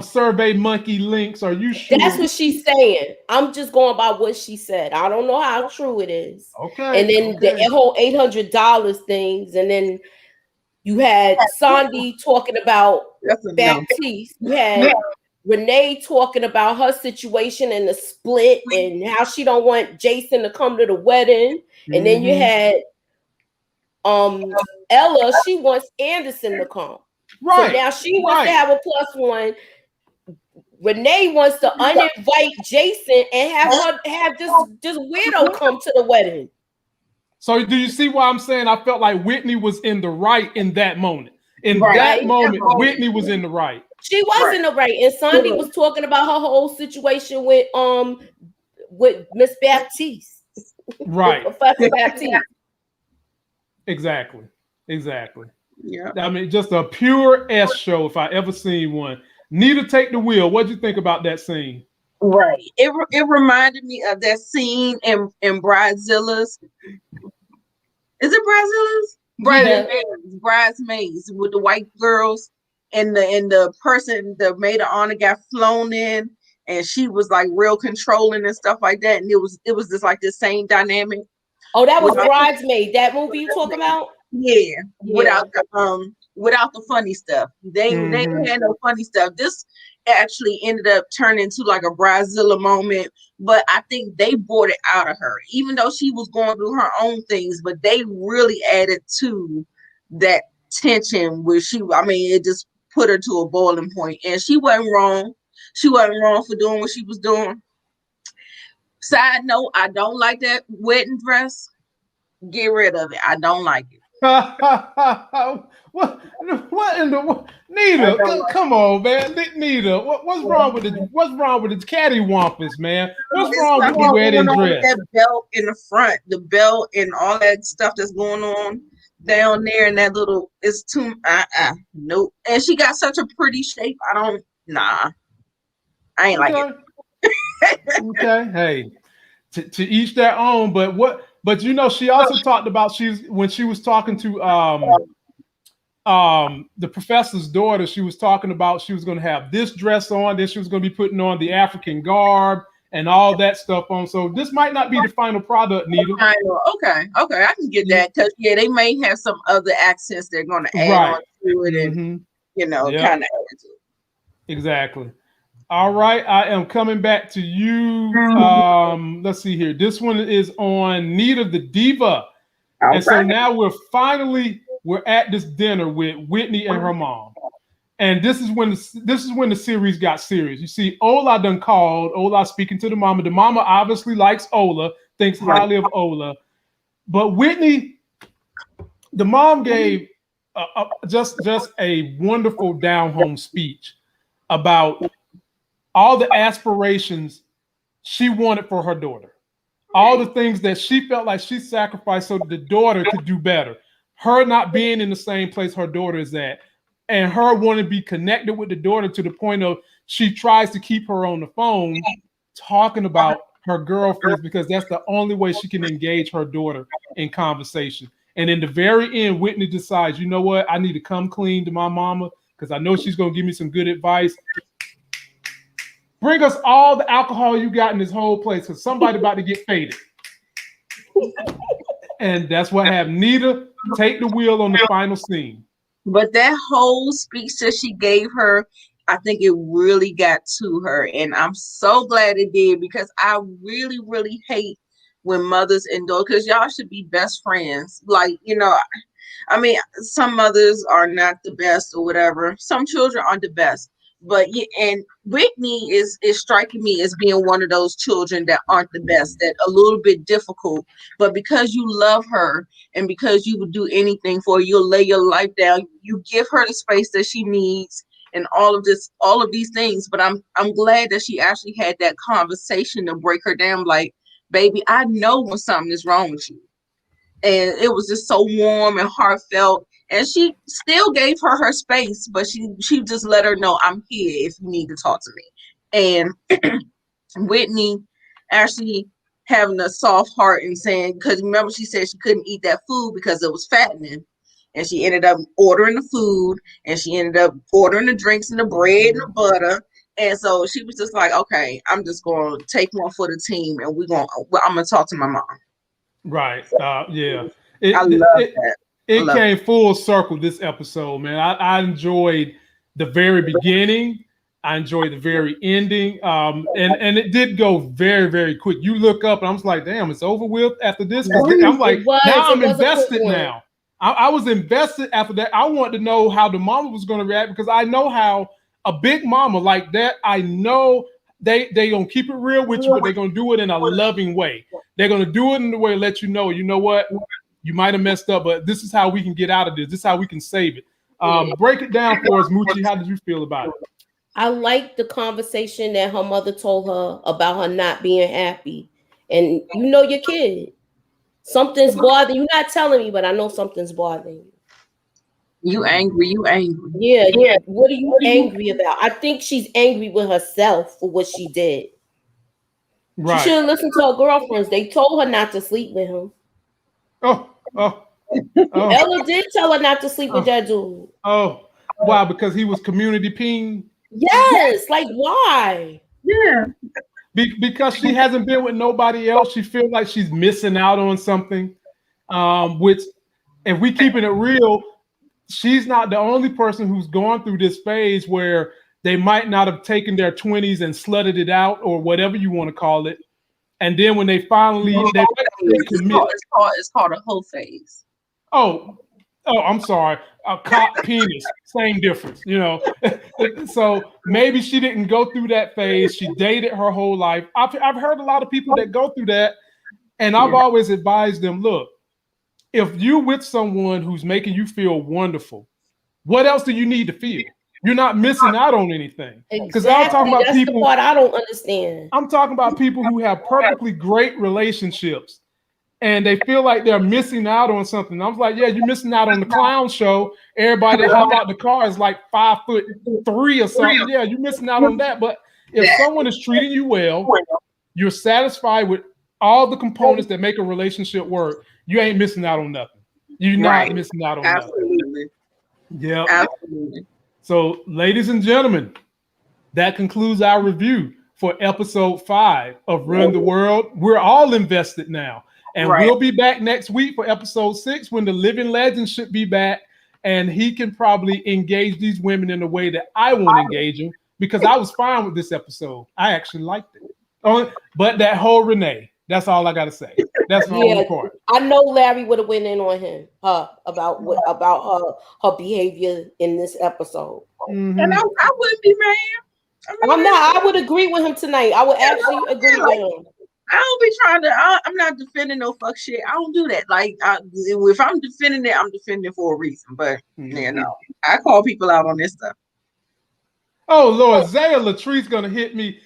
Survey Monkey links? Are you sure? That's what she's saying. I'm just going by what she said. I don't know how true it is. Okay. And then the whole $800 things, and then you had Shandy talking about Baptiste. You had Renee talking about her situation and the split and how she don't want Jason to come to the wedding. And then you had Ella, she wants Anderson to come. Right. So now she wants to have a +1. Renee wants to uninvite Jason and have this weirdo come to the wedding. So do you see why I'm saying I felt like Whitney was in the right in that moment? In that moment, Whitney was in the right. She was in the right, and Shandy was talking about her whole situation with Miss Baptiste, right? Professor Baptiste. Exactly. Yeah. I mean, just a pure S show if I ever seen one. Nita, take the wheel. What'd you think about that scene? Right. It reminded me of that scene in Bridezilla's. Is it Bridezilla's? Bridesmaids with the white girls. And the person, the maid of honor, got flown in, and she was like real controlling and stuff like that. And it was just like the same dynamic. Oh, that was Bridesmaid. That movie you talking about? Yeah. Without the funny stuff. They had no funny stuff. This actually ended up turning into like a Bridezilla moment, but I think they brought it out of her, even though she was going through her own things. But they really added to that tension where it just put her to a boiling point, and she wasn't wrong. She wasn't wrong for doing what she was doing. Side note, I don't like that wedding dress. Get rid of it. I don't like it. What in the Nita? Come on, man, Nita. What's wrong with the cattywampus, man? What's wrong with the wedding dress? That belt in the front, the belt, and all that stuff that's going on down there, and that little is too nope. And she got such a pretty shape. I ain't like it. Okay, hey, to each their own. But you know, she also talked about when she was talking to the professor's daughter, she was talking about she was going to have this dress on, then she was going to be putting on the African garb and all that stuff on. So this might not be the final product, Nita. Okay, I can get that because they may have some other accents they're going to add on to it, and kind of add to it. Exactly. All right, I am coming back to you. Let's see here. This one is on Nita the Diva. And so now we're at this dinner with Whitney and her mom. And this is when the series got serious. You see, Ola done called. Ola speaking to the mama. The mama obviously likes Ola, thinks highly of Ola. But Whitney, the mom gave just a wonderful down-home speech about all the aspirations she wanted for her daughter. All the things that she felt like she sacrificed so that the daughter could do better. Her not being in the same place her daughter is at, and her wanting to be connected with the daughter to the point of she tries to keep her on the phone talking about her girlfriends because that's the only way she can engage her daughter in conversation. And in the very end, Whitney decides, you know what? I need to come clean to my mama because I know she's going to give me some good advice. Bring us all the alcohol you got in this whole place because somebody about to get faded. And that's what happened. Nita, take the wheel on the final scene. But that whole speech that she gave her, I think it really got to her. And I'm so glad it did because I really, really hate when mothers and daughters, because y'all should be best friends. Like, I mean, some mothers are not the best or whatever. Some children aren't the best. But and Whitney is striking me as being one of those children that aren't the best, that a little bit difficult. But because you love her and because you would do anything for her, you'll lay your life down. You give her the space that she needs and all of these things. But I'm glad that she actually had that conversation to break her down. Like, baby, I know when something is wrong with you. And it was just so warm and heartfelt. And she still gave her space, but she just let her know, I'm here if you need to talk to me. And Whitney actually having a soft heart and saying, because remember she said she couldn't eat that food because it was fattening. And she ended up ordering the food, and she ended up ordering the drinks and the bread and the butter. And so she was just like, okay, I'm just going to take one for the team, and I'm going to talk to my mom. Right. Yeah. I love that. It came full circle this episode, man. I enjoyed the very beginning. I enjoyed the very ending. And it did go very, very quick. You look up and I was like, damn, it's over with after this. I'm like, now I'm invested now. I was invested after that. I wanted to know how the mama was going to react because I know how a big mama like that, I know they going to keep it real with you, but they're going to do it in a loving way. They're going to do it in the way to let you know what? You might have messed up, but this is how we can get out of this. This is how we can save it. Break it down for us, Moochie. How did you feel about it? I like the conversation that her mother told her about her not being happy. And your kid. Something's bothering you. You're not telling me, but I know something's bothering you. You angry. Yeah. What are you angry about? I think she's angry with herself for what she did. Right. She should have listened to her girlfriends. They told her not to sleep with him. Oh. Ella did tell her not to sleep with that dude. Oh, why? Because he was community peen? Yes. Like, why? Yeah. Because she hasn't been with nobody else. She feels like she's missing out on something. Which, if we keeping it real, she's not the only person who's gone through this phase where they might not have taken their 20s and slutted it out or whatever you want to call it. And then when they finally it's called a whole phase. Oh, I'm sorry. A cock penis, same difference, So maybe she didn't go through that phase. She dated her whole life. I've heard a lot of people that go through that, and I've always advised them, look, if you're with someone who's making you feel wonderful, what else do you need to feel? You're not missing out on anything. Because I'm talking about That's the part I don't understand. I'm talking about people who have perfectly great relationships and they feel like they're missing out on something. I was like, yeah, you're missing out on the clown show. Everybody that hop out the car is like 5'3" or something. Yeah, you're missing out on that. But If someone is treating you well, you're satisfied with all the components that make a relationship work, you ain't missing out on nothing. You're not missing out on Absolutely. nothing. Yeah. Absolutely. So, ladies and gentlemen, that concludes our review for episode 5 of Run the World. We're all invested now. And we'll be back next week for episode 6 when the living legend should be back. And he can probably engage these women in a way that I won't engage them, because I was fine with this episode. I actually liked it. But that whole Renee, that's all I got to say. That's my only part. I know Larry would have went in on him about her behavior in this episode. And I wouldn't be mad. I would agree with him tonight. I would actually agree with him. I don't be trying to. I'm not defending no fuck shit. I don't do that. Like, if I'm defending it, I'm defending it for a reason. But I call people out on this stuff. Oh Lord, Zaya Latrice gonna hit me.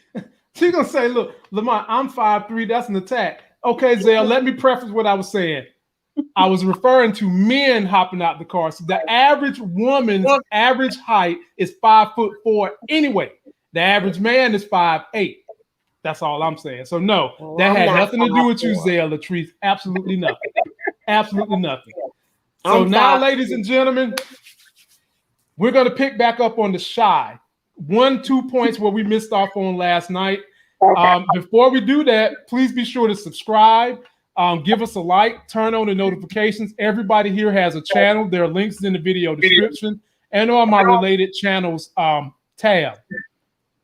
She's gonna say, "Look, Lamont, I'm 5'3". That's an attack." Okay, Zaya, let me preface what I was saying. I was referring to men hopping out the car. So the average woman's average height is 5'4" anyway. The average man is 5'8". That's all I'm saying. So no, that had nothing to do with you, Zaya Latrice. Absolutely nothing. Absolutely nothing. So now, ladies and gentlemen, we're going to pick back up on the shy. 1-2 points where we missed off on last night. Before we do that, please be sure to subscribe. Give us a like. Turn on the notifications. Everybody here has a channel. There are links in the video description and on my related channels tab.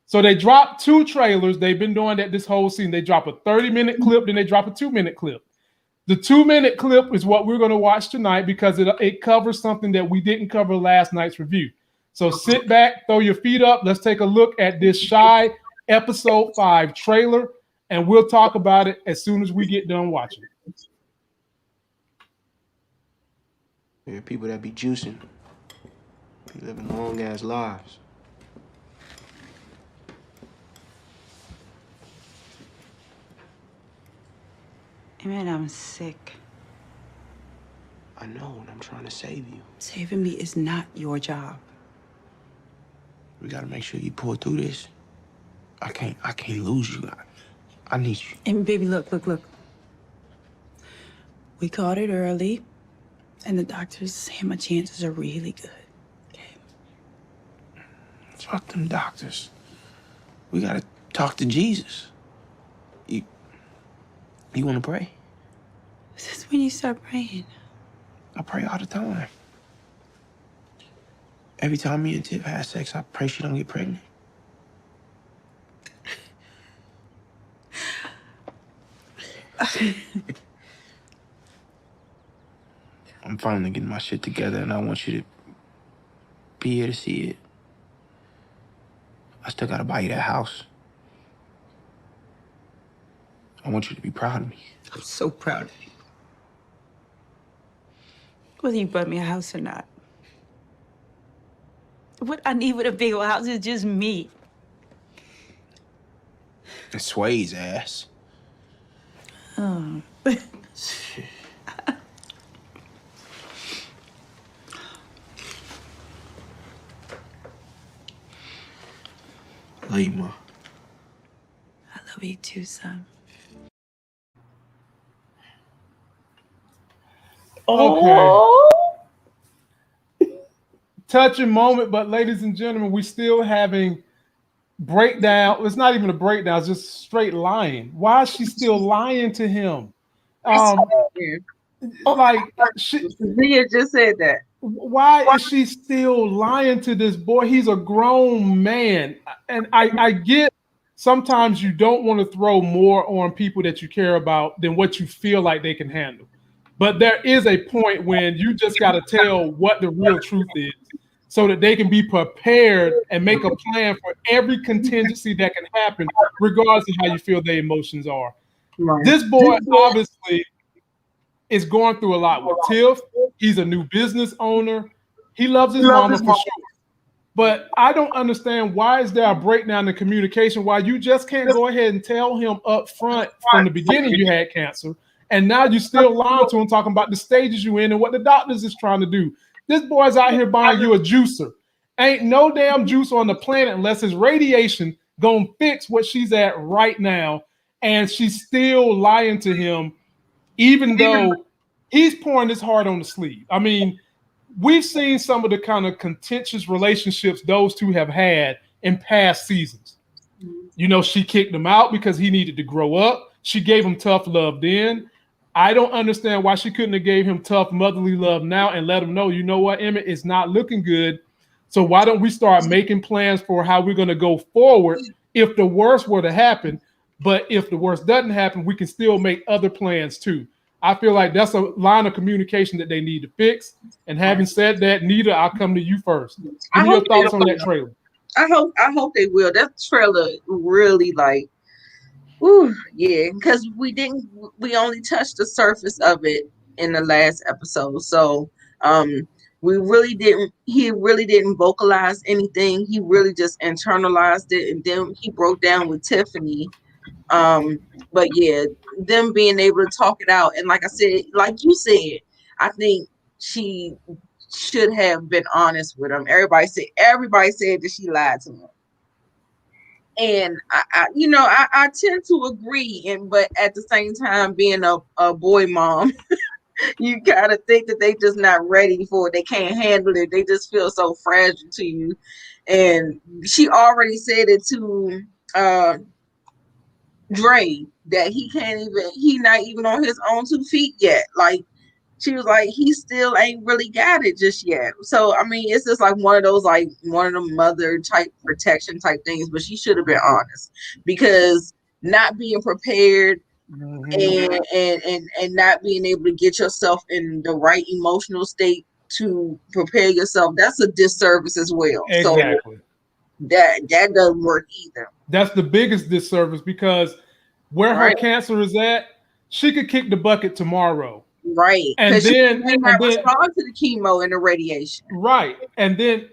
So they dropped 2 trailers. They've been doing that this whole season. They drop a 30-minute clip, then they drop a 2-minute clip. The 2-minute clip is what we're going to watch tonight because it covers something that we didn't cover last night's review. So sit back, throw your feet up. Let's take a look at this Shy episode 5 trailer, and we'll talk about it as soon as we get done watching. There are people that be juicing, be living long-ass lives. Man, I'm sick. I know, and I'm trying to save you. Saving me is not your job. We gotta make sure you pull through this. I can't lose you. I need you. And baby, look. We caught it early, and the doctor's saying my chances are really good. Okay. Fuck them doctors. We gotta talk to Jesus. You wanna pray? This is when you start praying. I pray all the time. Every time me and Tip have sex, I pray she don't get pregnant. I'm finally getting my shit together, and I want you to be here to see it. I still gotta buy you that house. I want you to be proud of me. I'm so proud of you. Whether you buy me a house or not. What I need with a big old house is just me. And Sway's ass. Oh. Love you, Ma. I love you too, son. Okay. Touching moment, but ladies and gentlemen, we still having breakdown. It's not even a breakdown, it's just straight lying. Why is she still lying to him? Like Zia just said that. Why is she still lying to this boy? He's a grown man. And I get sometimes you don't want to throw more on people that you care about than what you feel like they can handle. But there is a point when you just got to tell what the real truth is so that they can be prepared and make a plan for every contingency that can happen, regardless of how you feel their emotions are. Right. This boy obviously is going through a lot with Tiff. He's a new business owner. He loves his mama for sure. But I don't understand, why is there a breakdown in communication? Why you just can't go ahead and tell him up front from the beginning you had cancer, and now you're still lying to him, talking about the stages you in and what the doctors is trying to do. This boy's out here buying you a juicer. Ain't no damn juice on the planet unless it's radiation gonna fix what she's at right now, and she's still lying to him, even though he's pouring his heart on the sleeve. I mean, we've seen some of the kind of contentious relationships those two have had in past seasons. You know, she kicked him out because he needed to grow up. She gave him tough love then. I don't understand why she couldn't have gave him tough motherly love now and let him know, you know what, Emmett, it's not looking good. So why don't we start making plans for how we're going to go forward if the worst were to happen? But if the worst doesn't happen, we can still make other plans too. I feel like that's a line of communication that they need to fix. And having said that, Nita, I'll come to you first. Give me your thoughts on that trailer. I hope they will. That trailer really like, ooh, yeah, because we only touched the surface of it in the last episode. So he really didn't vocalize anything. He really just internalized it, and then he broke down with Tiffany. But yeah, them being able to talk it out, and like I said, like you said, I think she should have been honest with him. Everybody said that she lied to him. And I tend to agree, but at the same time, being a boy mom, you gotta think that they just not ready for it. They can't handle it. They just feel so fragile to you. And she already said it to Dre that he not even on his own 2 feet yet. Like, she was like, he still ain't really got it just yet. So, I mean, it's just like one of those, like one of the mother type protection type things, but she should have been honest, because not being prepared and not being able to get yourself in the right emotional state to prepare yourself, that's a disservice as well. Exactly. So that doesn't work either. That's the biggest disservice, because where her cancer is at, she could kick the bucket tomorrow. Right. And then she may not respond to the chemo and the radiation. Right. And then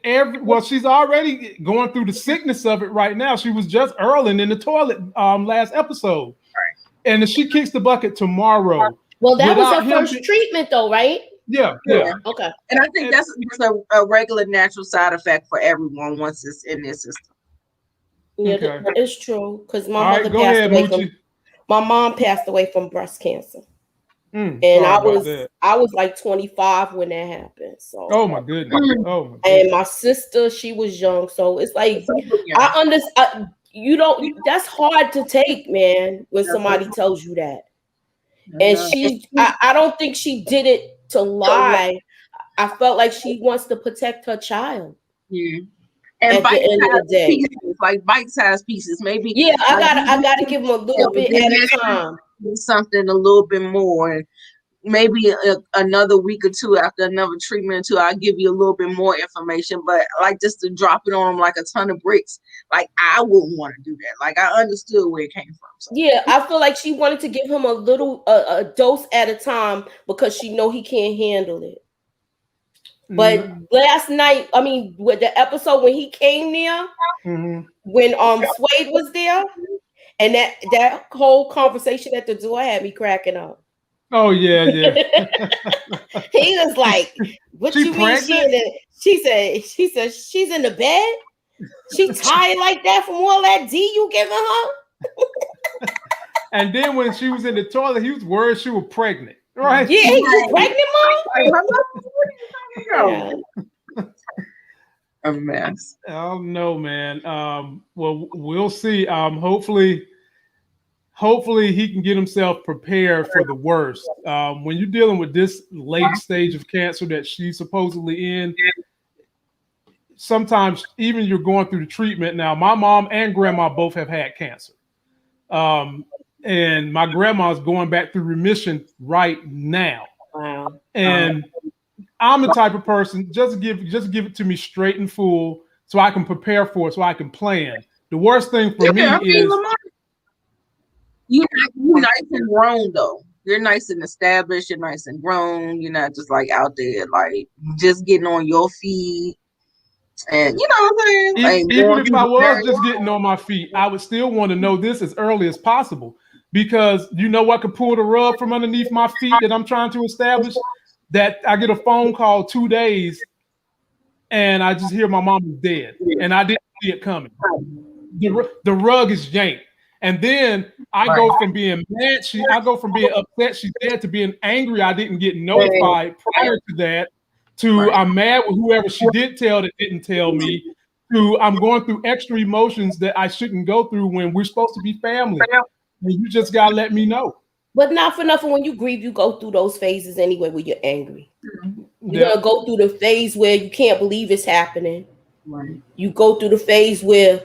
she's already going through the sickness of it right now. She was just earling in the toilet last episode. Right. And if she kicks the bucket tomorrow. Well, that was her first treatment though, right? Yeah. Okay. And I think that's just a regular natural side effect for everyone once it's in their system. Yeah, okay. It's true. Because my mom passed away from breast cancer. And I was like 25 when that happened. So oh my goodness. And my sister, she was young. So it's like I understand. That's hard to take, man, when somebody tells you that. And I don't think she did it to lie. I felt like she wants to protect her child. Yeah. And bite-sized pieces, maybe. Yeah, I gotta give them a little bit at a time. Something a little bit more, and maybe another week or two after another treatment or two, I'll give you a little bit more information. But like, just to drop it on them like a ton of bricks, like, I wouldn't want to do that. Like, I understood where it came from. So. Yeah, I feel like she wanted to give him a little a dose at a time because she know he can't handle it. But last night, I mean, with the episode when he came there, when Suede was there, and that whole conversation at the door had me cracking up. Oh yeah. He was like, "What you mean she said she's in the bed? She tired like that from all that D you giving her?" And then when she was in the toilet, he was worried she was pregnant. Right? Yeah, he was pregnant, Mom. Yeah. A mess. Oh no, man. Well, we'll see. Hopefully he can get himself prepared for the worst. When you're dealing with this late stage of cancer that she's supposedly in, sometimes even you're going through the treatment. Now, my mom and grandma both have had cancer. And my grandma's going back through remission right now. Wow. And I'm the type of person, just give it to me straight and full so I can prepare for it, so I can plan. The worst thing for me is you're nice and grown though. You're nice and established, you're nice and grown. You're not just like out there like just getting on your feet. And you know what I'm saying? Even if I was just getting on my feet, I would still want to know this as early as possible. Because you know what could pull the rug from underneath my feet that I'm trying to establish? That I get a phone call 2 days and I just hear my mom is dead. And I didn't see it coming. the rug is yanked. And then I go from being mad, I go from being upset she's dead to being angry I didn't get notified prior to that, to I'm mad with whoever she did tell that didn't tell me, to I'm going through extra emotions that I shouldn't go through when we're supposed to be family. And you just gotta let me know. But not for nothing, when you grieve, you go through those phases anyway where you're angry. You're gonna go through the phase where you can't believe it's happening. Right. You go through the phase where,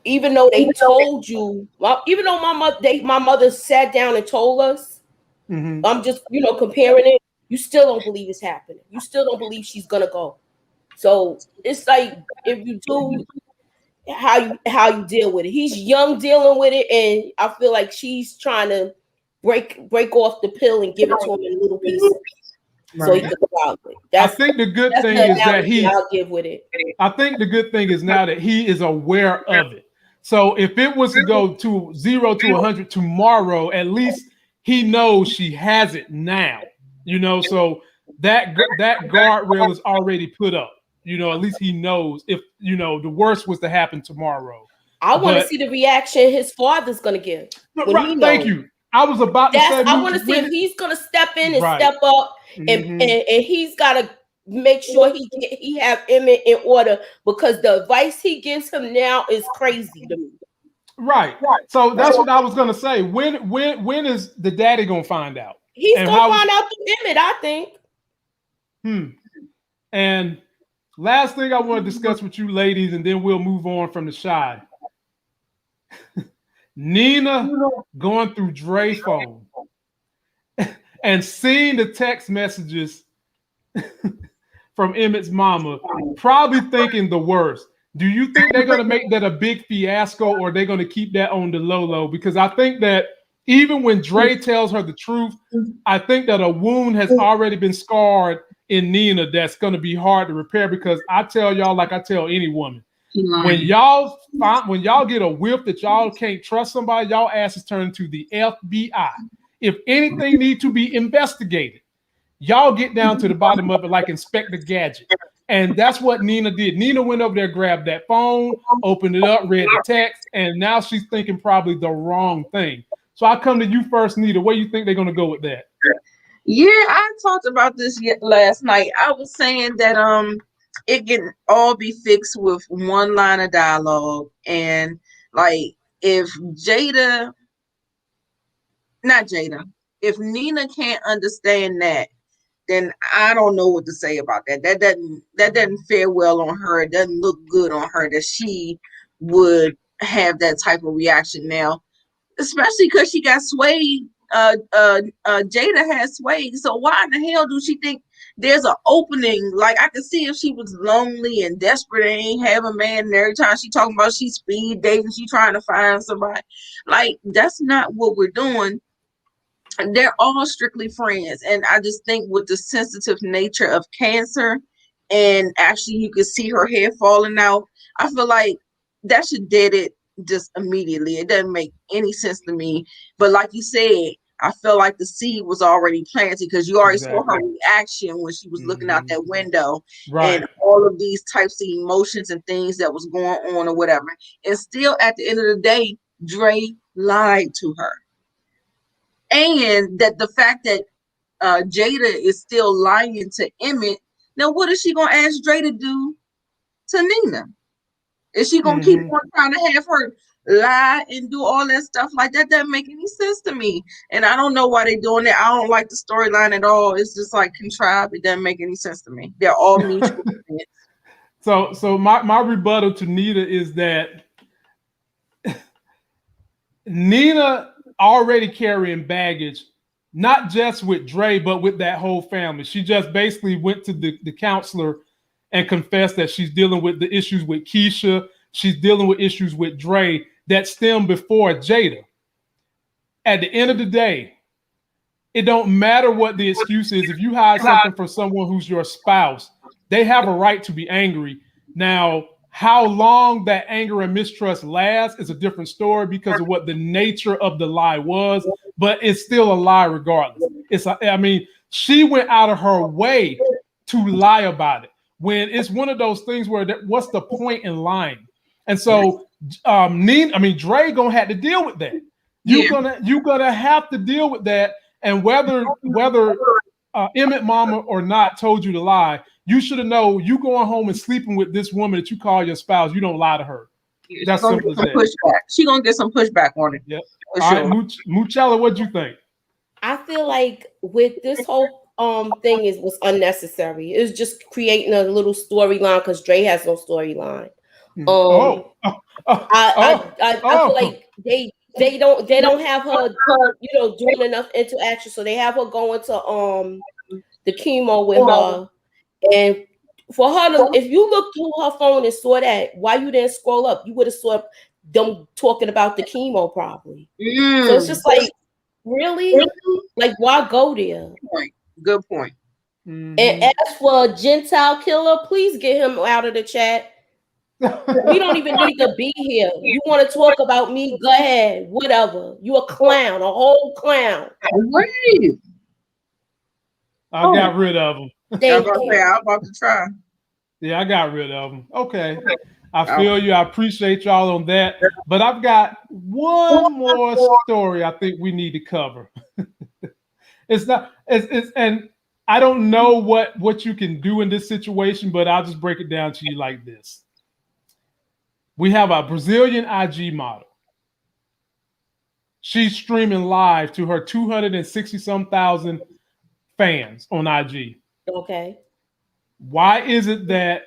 even though they told you, even though my mother sat down and told us, I'm just comparing it. You still don't believe it's happening. You still don't believe she's gonna go. So it's like, if you do, how you deal with it. He's young dealing with it, and I feel like she's trying to break off the pill and give it to him in little pieces. So he can swallow it. I think the good thing is that I'll give with it. I think the good thing is now that he is aware of it. So if it was to go to 0 to 100 tomorrow, at least he knows she has it now. So that guardrail is already put up. At least he knows if the worst was to happen tomorrow. I want to see the reaction his father's gonna give. Thank you. I was about to say, I want to see if he's gonna step in and step up, and he's gotta make sure he have Emmett in order, because the advice he gives him now is crazy to me. Right. So that's what I was gonna say. When is the daddy gonna find out? He's gonna find out through Emmett, I think. And last thing I want to discuss with you ladies, and then we'll move on from the shy. Nina going through Dre's phone and seeing the text messages from Emmett's mama, probably thinking the worst. Do you think they're going to make that a big fiasco, or they're going to keep that on the low? Because I think that even when Dre tells her the truth, I think that a wound has already been scarred in Nina that's going to be hard to repair, because I tell y'all, like I tell any woman, when y'all get a whiff that y'all can't trust somebody, y'all asses turn to the FBI. If anything needs to be investigated, y'all get down to the bottom of it like Inspector Gadget. And that's what Nina did. Nina went over there, grabbed that phone, opened it up, read the text, and now she's thinking probably the wrong thing. So I come to you first, Nita. Where you think they're going to go with that? Yeah, I talked about this last night. I was saying that it can all be fixed with one line of dialogue, and like if if Nina can't understand that, then I don't know what to say about that. That doesn't fare well on her. It doesn't look good on her that she would have that type of reaction now, especially because she got swayed. Jada has swayed. So why in the hell do she think there's an opening? Like, I could see if she was lonely and desperate and ain't have a man, and every time she talking about she speed dating, she trying to find somebody. Like, that's not what we're doing. They're all strictly friends. And I just think with the sensitive nature of cancer, and actually you can see her hair falling out, I feel like that should dead it just immediately. It doesn't make any sense to me. But like you said, I feel like the seed was already planted, because you already saw her reaction when she was looking out that window, and all of these types of emotions and things that was going on or whatever. And still at the end of the day, Dre lied to her. And that the fact that Jada is still lying to Emmett, now what is she going to ask Dre to do to Nina? Is she going to keep on trying to have her lie and do all that stuff like that? Doesn't make any sense to me. And I don't know why they're doing it. I don't like the storyline at all. It's just like contrived. It doesn't make any sense to me. They're all mutual. So my rebuttal to Nina is that Nina already carrying baggage, not just with Dre, but with that whole family. She just basically went to the counselor and confessed that she's dealing with the issues with Keisha. She's dealing with issues with Dre that stem before Jada. At the end of the day, it don't matter what the excuse is. If you hide something from someone who's your spouse, they have a right to be angry. Now, how long that anger and mistrust lasts is a different story because of what the nature of the lie was, but it's still a lie regardless. She went out of her way to lie about it, when it's one of those things where what's the point in lying? And so Dre gonna have to deal with that. You're gonna have to deal with that. And whether Emmett Mama or not told you to lie, you should have known you going home and sleeping with this woman that you call your spouse. You don't lie to her. That's simple as that. Pushback. She gonna get some pushback on it. Yep. All right, Moochella, what'd you think? I feel like with this whole thing was unnecessary. It was just creating a little storyline because Dre has no storyline. I feel like they don't have her doing enough interaction, so they have her going to the chemo with her, and for her to, if you look through her phone and saw that, why you didn't scroll up, you would have saw them talking about the chemo probably. So it's just like, really, like, why go there? Good point. And as for Gentile Killer, please get him out of the chat. We don't even need to be here. You want to talk about me? Go ahead. Whatever. You a clown, a whole clown. I got rid of him. I'm about to try. Yeah, I got rid of him. Okay. I feel you. I appreciate y'all on that. But I've got one more story I think we need to cover. And I don't know what you can do in this situation, but I'll just break it down to you like this. We have a Brazilian IG model. She's streaming live to her 260-some thousand fans on IG. Okay. Why is it that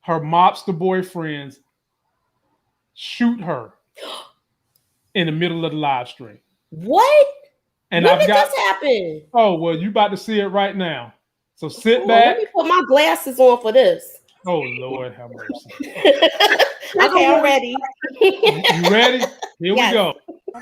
her mobster boyfriends shoot her in the middle of the live stream? What? And when did this happen? Oh, well, you about to see it right now. So sit back. Let me put my glasses on for this. Oh, Lord, have mercy. Okay, I'm ready. You ready? Here we go. Por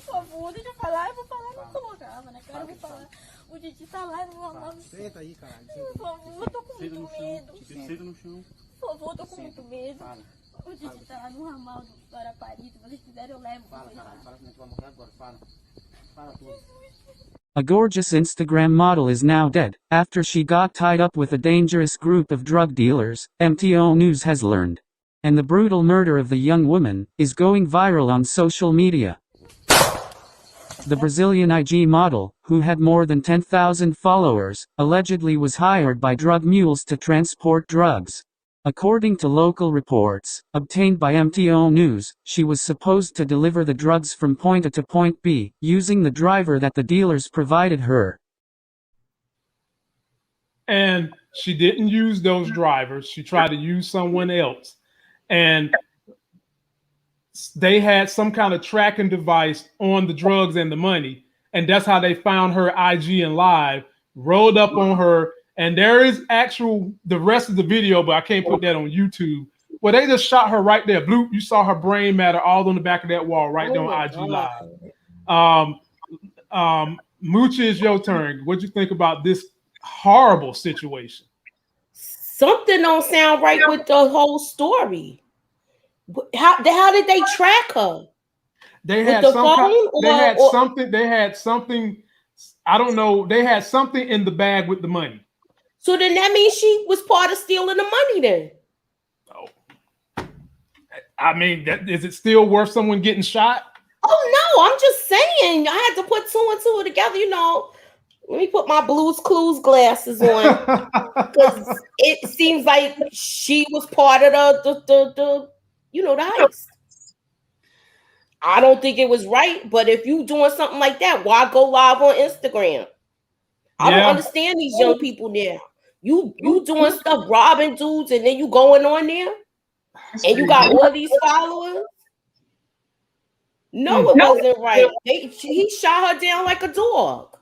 favor, deixa eu falar, eu vou colocava, né, cara, eu vou falar. O Didi tá lá, não amava. Senta aí, caralho. Por favor, eu tô com muito medo. Senta no chão. Por favor, eu tô com muito medo. O Didi tá lá no ramal do Guarapari, se vocês quiserem eu levo. Fala, senão tu vai morrer agora, fala tudo. A gorgeous Instagram model is now dead, after she got tied up with a dangerous group of drug dealers, MTO News has learned. And the brutal murder of the young woman is going viral on social media. The Brazilian IG model, who had more than 10,000 followers, allegedly was hired by drug mules to transport drugs. According to local reports, obtained by MTO News, she was supposed to deliver the drugs from point A to point B, using the driver that the dealers provided her. And she didn't use those drivers. She tried to use someone else. And they had some kind of tracking device on the drugs and the money. And that's how they found her IG and live, rolled up on her. And there is the rest of the video, but I can't put that on YouTube. Well, they just shot her right there. Bloop, you saw her brain matter all on the back of that wall right there on IG Live. Moochie, it's your turn. What'd you think about this horrible situation? Something don't sound right with the whole story. How did they track her? They had something. They had something. I don't know. They had something in the bag with the money. So then that means she was part of stealing the money then. Oh. I mean, is it still worth someone getting shot? Oh no, I'm just saying. I had to put two and two together, Let me put my Blue's Clues glasses on. Because it seems like she was part of the heist. I don't think it was right, but if you doing something like that, why go live on Instagram? I don't understand these young people now. You doing stuff, robbing dudes, and then you going on there, and you got all these followers. No, it wasn't right. He shot her down like a dog.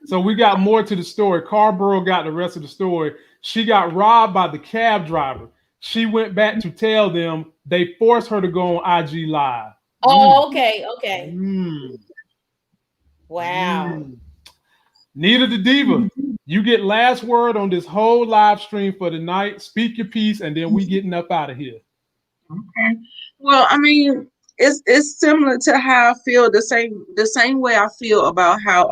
So we got more to the story. Carborough got the rest of the story. She got robbed by the cab driver. She went back to tell them. They forced her to go on IG Live. Oh, okay. Wow. Nita the Diva, you get last word on this whole live stream for the night. Speak your piece, and then we getting up out of here. Okay. Well, I mean, it's similar to how I feel the same way I feel about how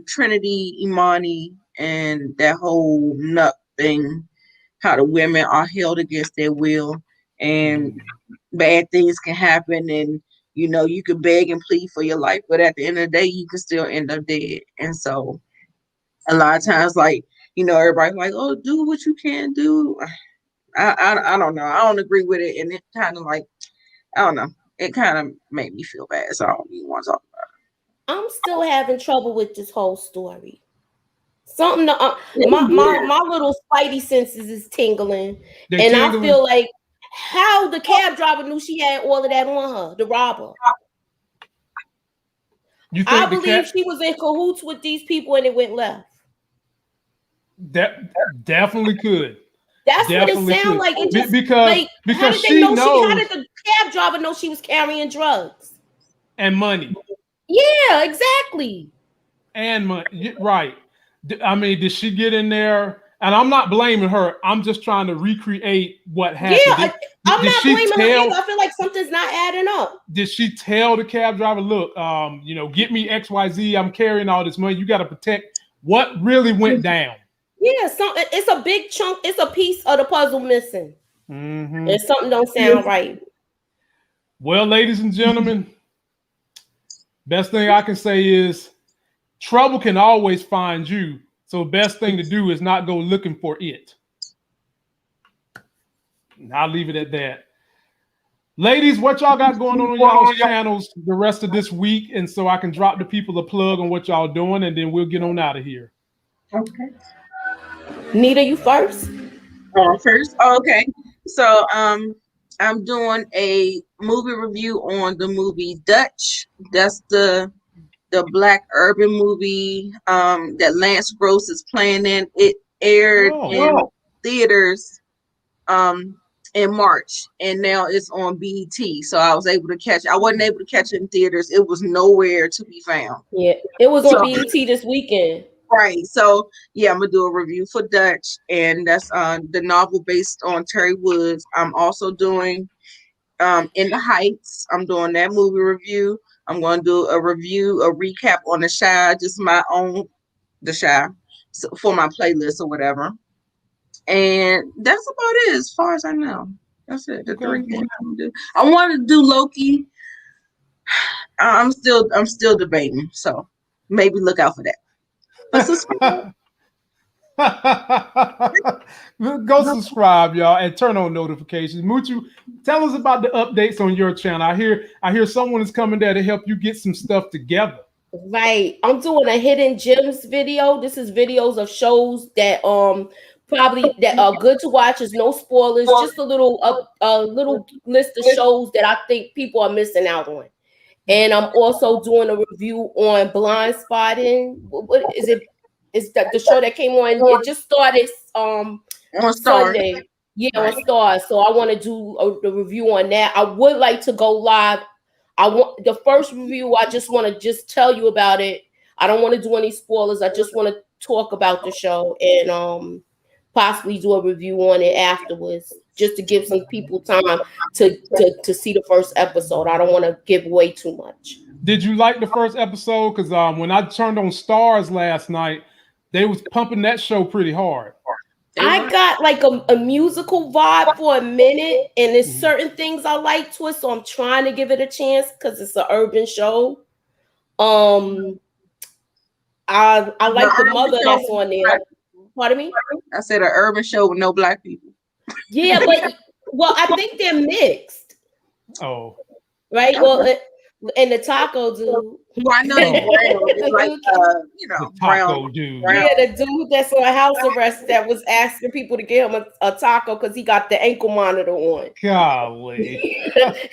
Trinity, Imani, and that whole nut thing, how the women are held against their will, and bad things can happen, and you could beg and plead for your life, but at the end of the day, you can still end up dead. And so, a lot of times, like everybody's like, "Oh, do what you can do." I don't know. I don't agree with it, and it kind of like I don't know. It kind of made me feel bad, so I don't even want to talk about I'm still having trouble with this whole story. Something, it. my little spidey senses is tingling, They're and I tingling. feel like how the cab driver knew she had all of that on her, the robber. You I think believe she was in cahoots with these people, and it went left. that definitely could. That's Definitely what it sounded could. like. It just because how did they she know knows, how did the cab driver know she was carrying drugs and money. Yeah, exactly. And money, right? I mean, did she get in there? And I'm not blaming her. I'm just trying to recreate what happened. Yeah, I'm not blaming her either. I feel like something's not adding up. Did she tell the cab driver, "Look, get me XYZ. I'm carrying all this money. You got to protect." What really went down? Yeah, it's a big chunk. It's a piece of the puzzle missing. Mm-hmm. And something don't sound right. Well, ladies and gentlemen, best thing I can say is trouble can always find you. So best thing to do is not go looking for it. I'll leave it at that. Ladies, what y'all got going on y'all's channels the rest of this week? And so I can drop the people a plug on what y'all doing, and then we'll get on out of here. Okay. Nita, you first? First. Oh, okay. So I'm doing a movie review on the movie Dutch. That's the black urban movie that Lance Gross is playing in. It aired in theaters in March, and now it's on BET. So I was able to catch. I wasn't able to catch it in theaters. It was nowhere to be found. Yeah, it was on BET this weekend. Right. So yeah, I'm gonna do a review for Dutch, and that's the novel based on Terry Woods. I'm also doing In the Heights. I'm doing that movie review. I'm going to do a recap on The Chi, just my own The Chi, so for my playlist or whatever. And that's about it as far as I know. That's it. The three things I'm gonna do. I want to do Loki. I'm still debating, so maybe look out for that. Go subscribe, y'all, and turn on notifications. Moochie, tell us about the updates on your channel. I hear someone is coming there to help you get some stuff together. Right. I'm doing a hidden gems video. This is videos of shows that probably that are good to watch. There's no spoilers, just a little list of shows that I think people are missing out on. And I'm also doing a review on Blind Spotting. What is it? Is that the show that came on? It just started on Sunday. Yeah, on Starz. So I want to do a review on that. I would like to go live. I want the first review. I just want to tell you about it. I don't want to do any spoilers. I just want to talk about the show and possibly do a review on it afterwards, just to give some people time to see the first episode. I don't want to give away too much. Did you like the first episode? Because when I turned on Starz last night, they was pumping that show pretty hard. I got like a musical vibe for a minute, and there's certain things I like to it, so I'm trying to give it a chance because it's an urban show. I like the mother that's on there. Pardon me? I said an urban show with no black people. Yeah, but I think they're mixed. Oh, right. Well, and the taco dude. Well, I know he's like taco dude. Yeah, the dude that's on house arrest that was asking people to give him a taco because he got the ankle monitor on. Golly.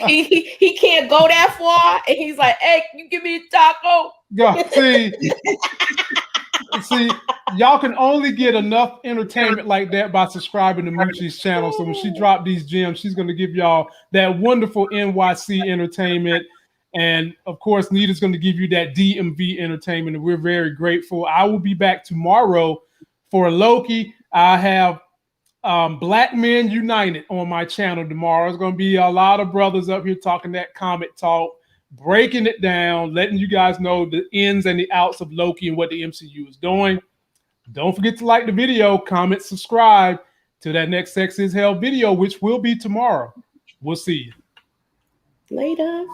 he can't go that far, and he's like, "Hey, can you give me a taco?" Yeah, see, y'all can only get enough entertainment like that by subscribing to Moochie's channel. So when she dropped these gems, she's going to give y'all that wonderful NYC entertainment. And of course, Nita's going to give you that DMV entertainment. And we're very grateful. I will be back tomorrow for Loki. I have Black Men United on my channel tomorrow. It's going to be a lot of brothers up here talking that comic talk, breaking it down, letting you guys know the ins and the outs of Loki and what the MCU is doing. Don't forget to like the video, comment, subscribe to that next Sex is Hell video, which will be tomorrow. We'll see you Later.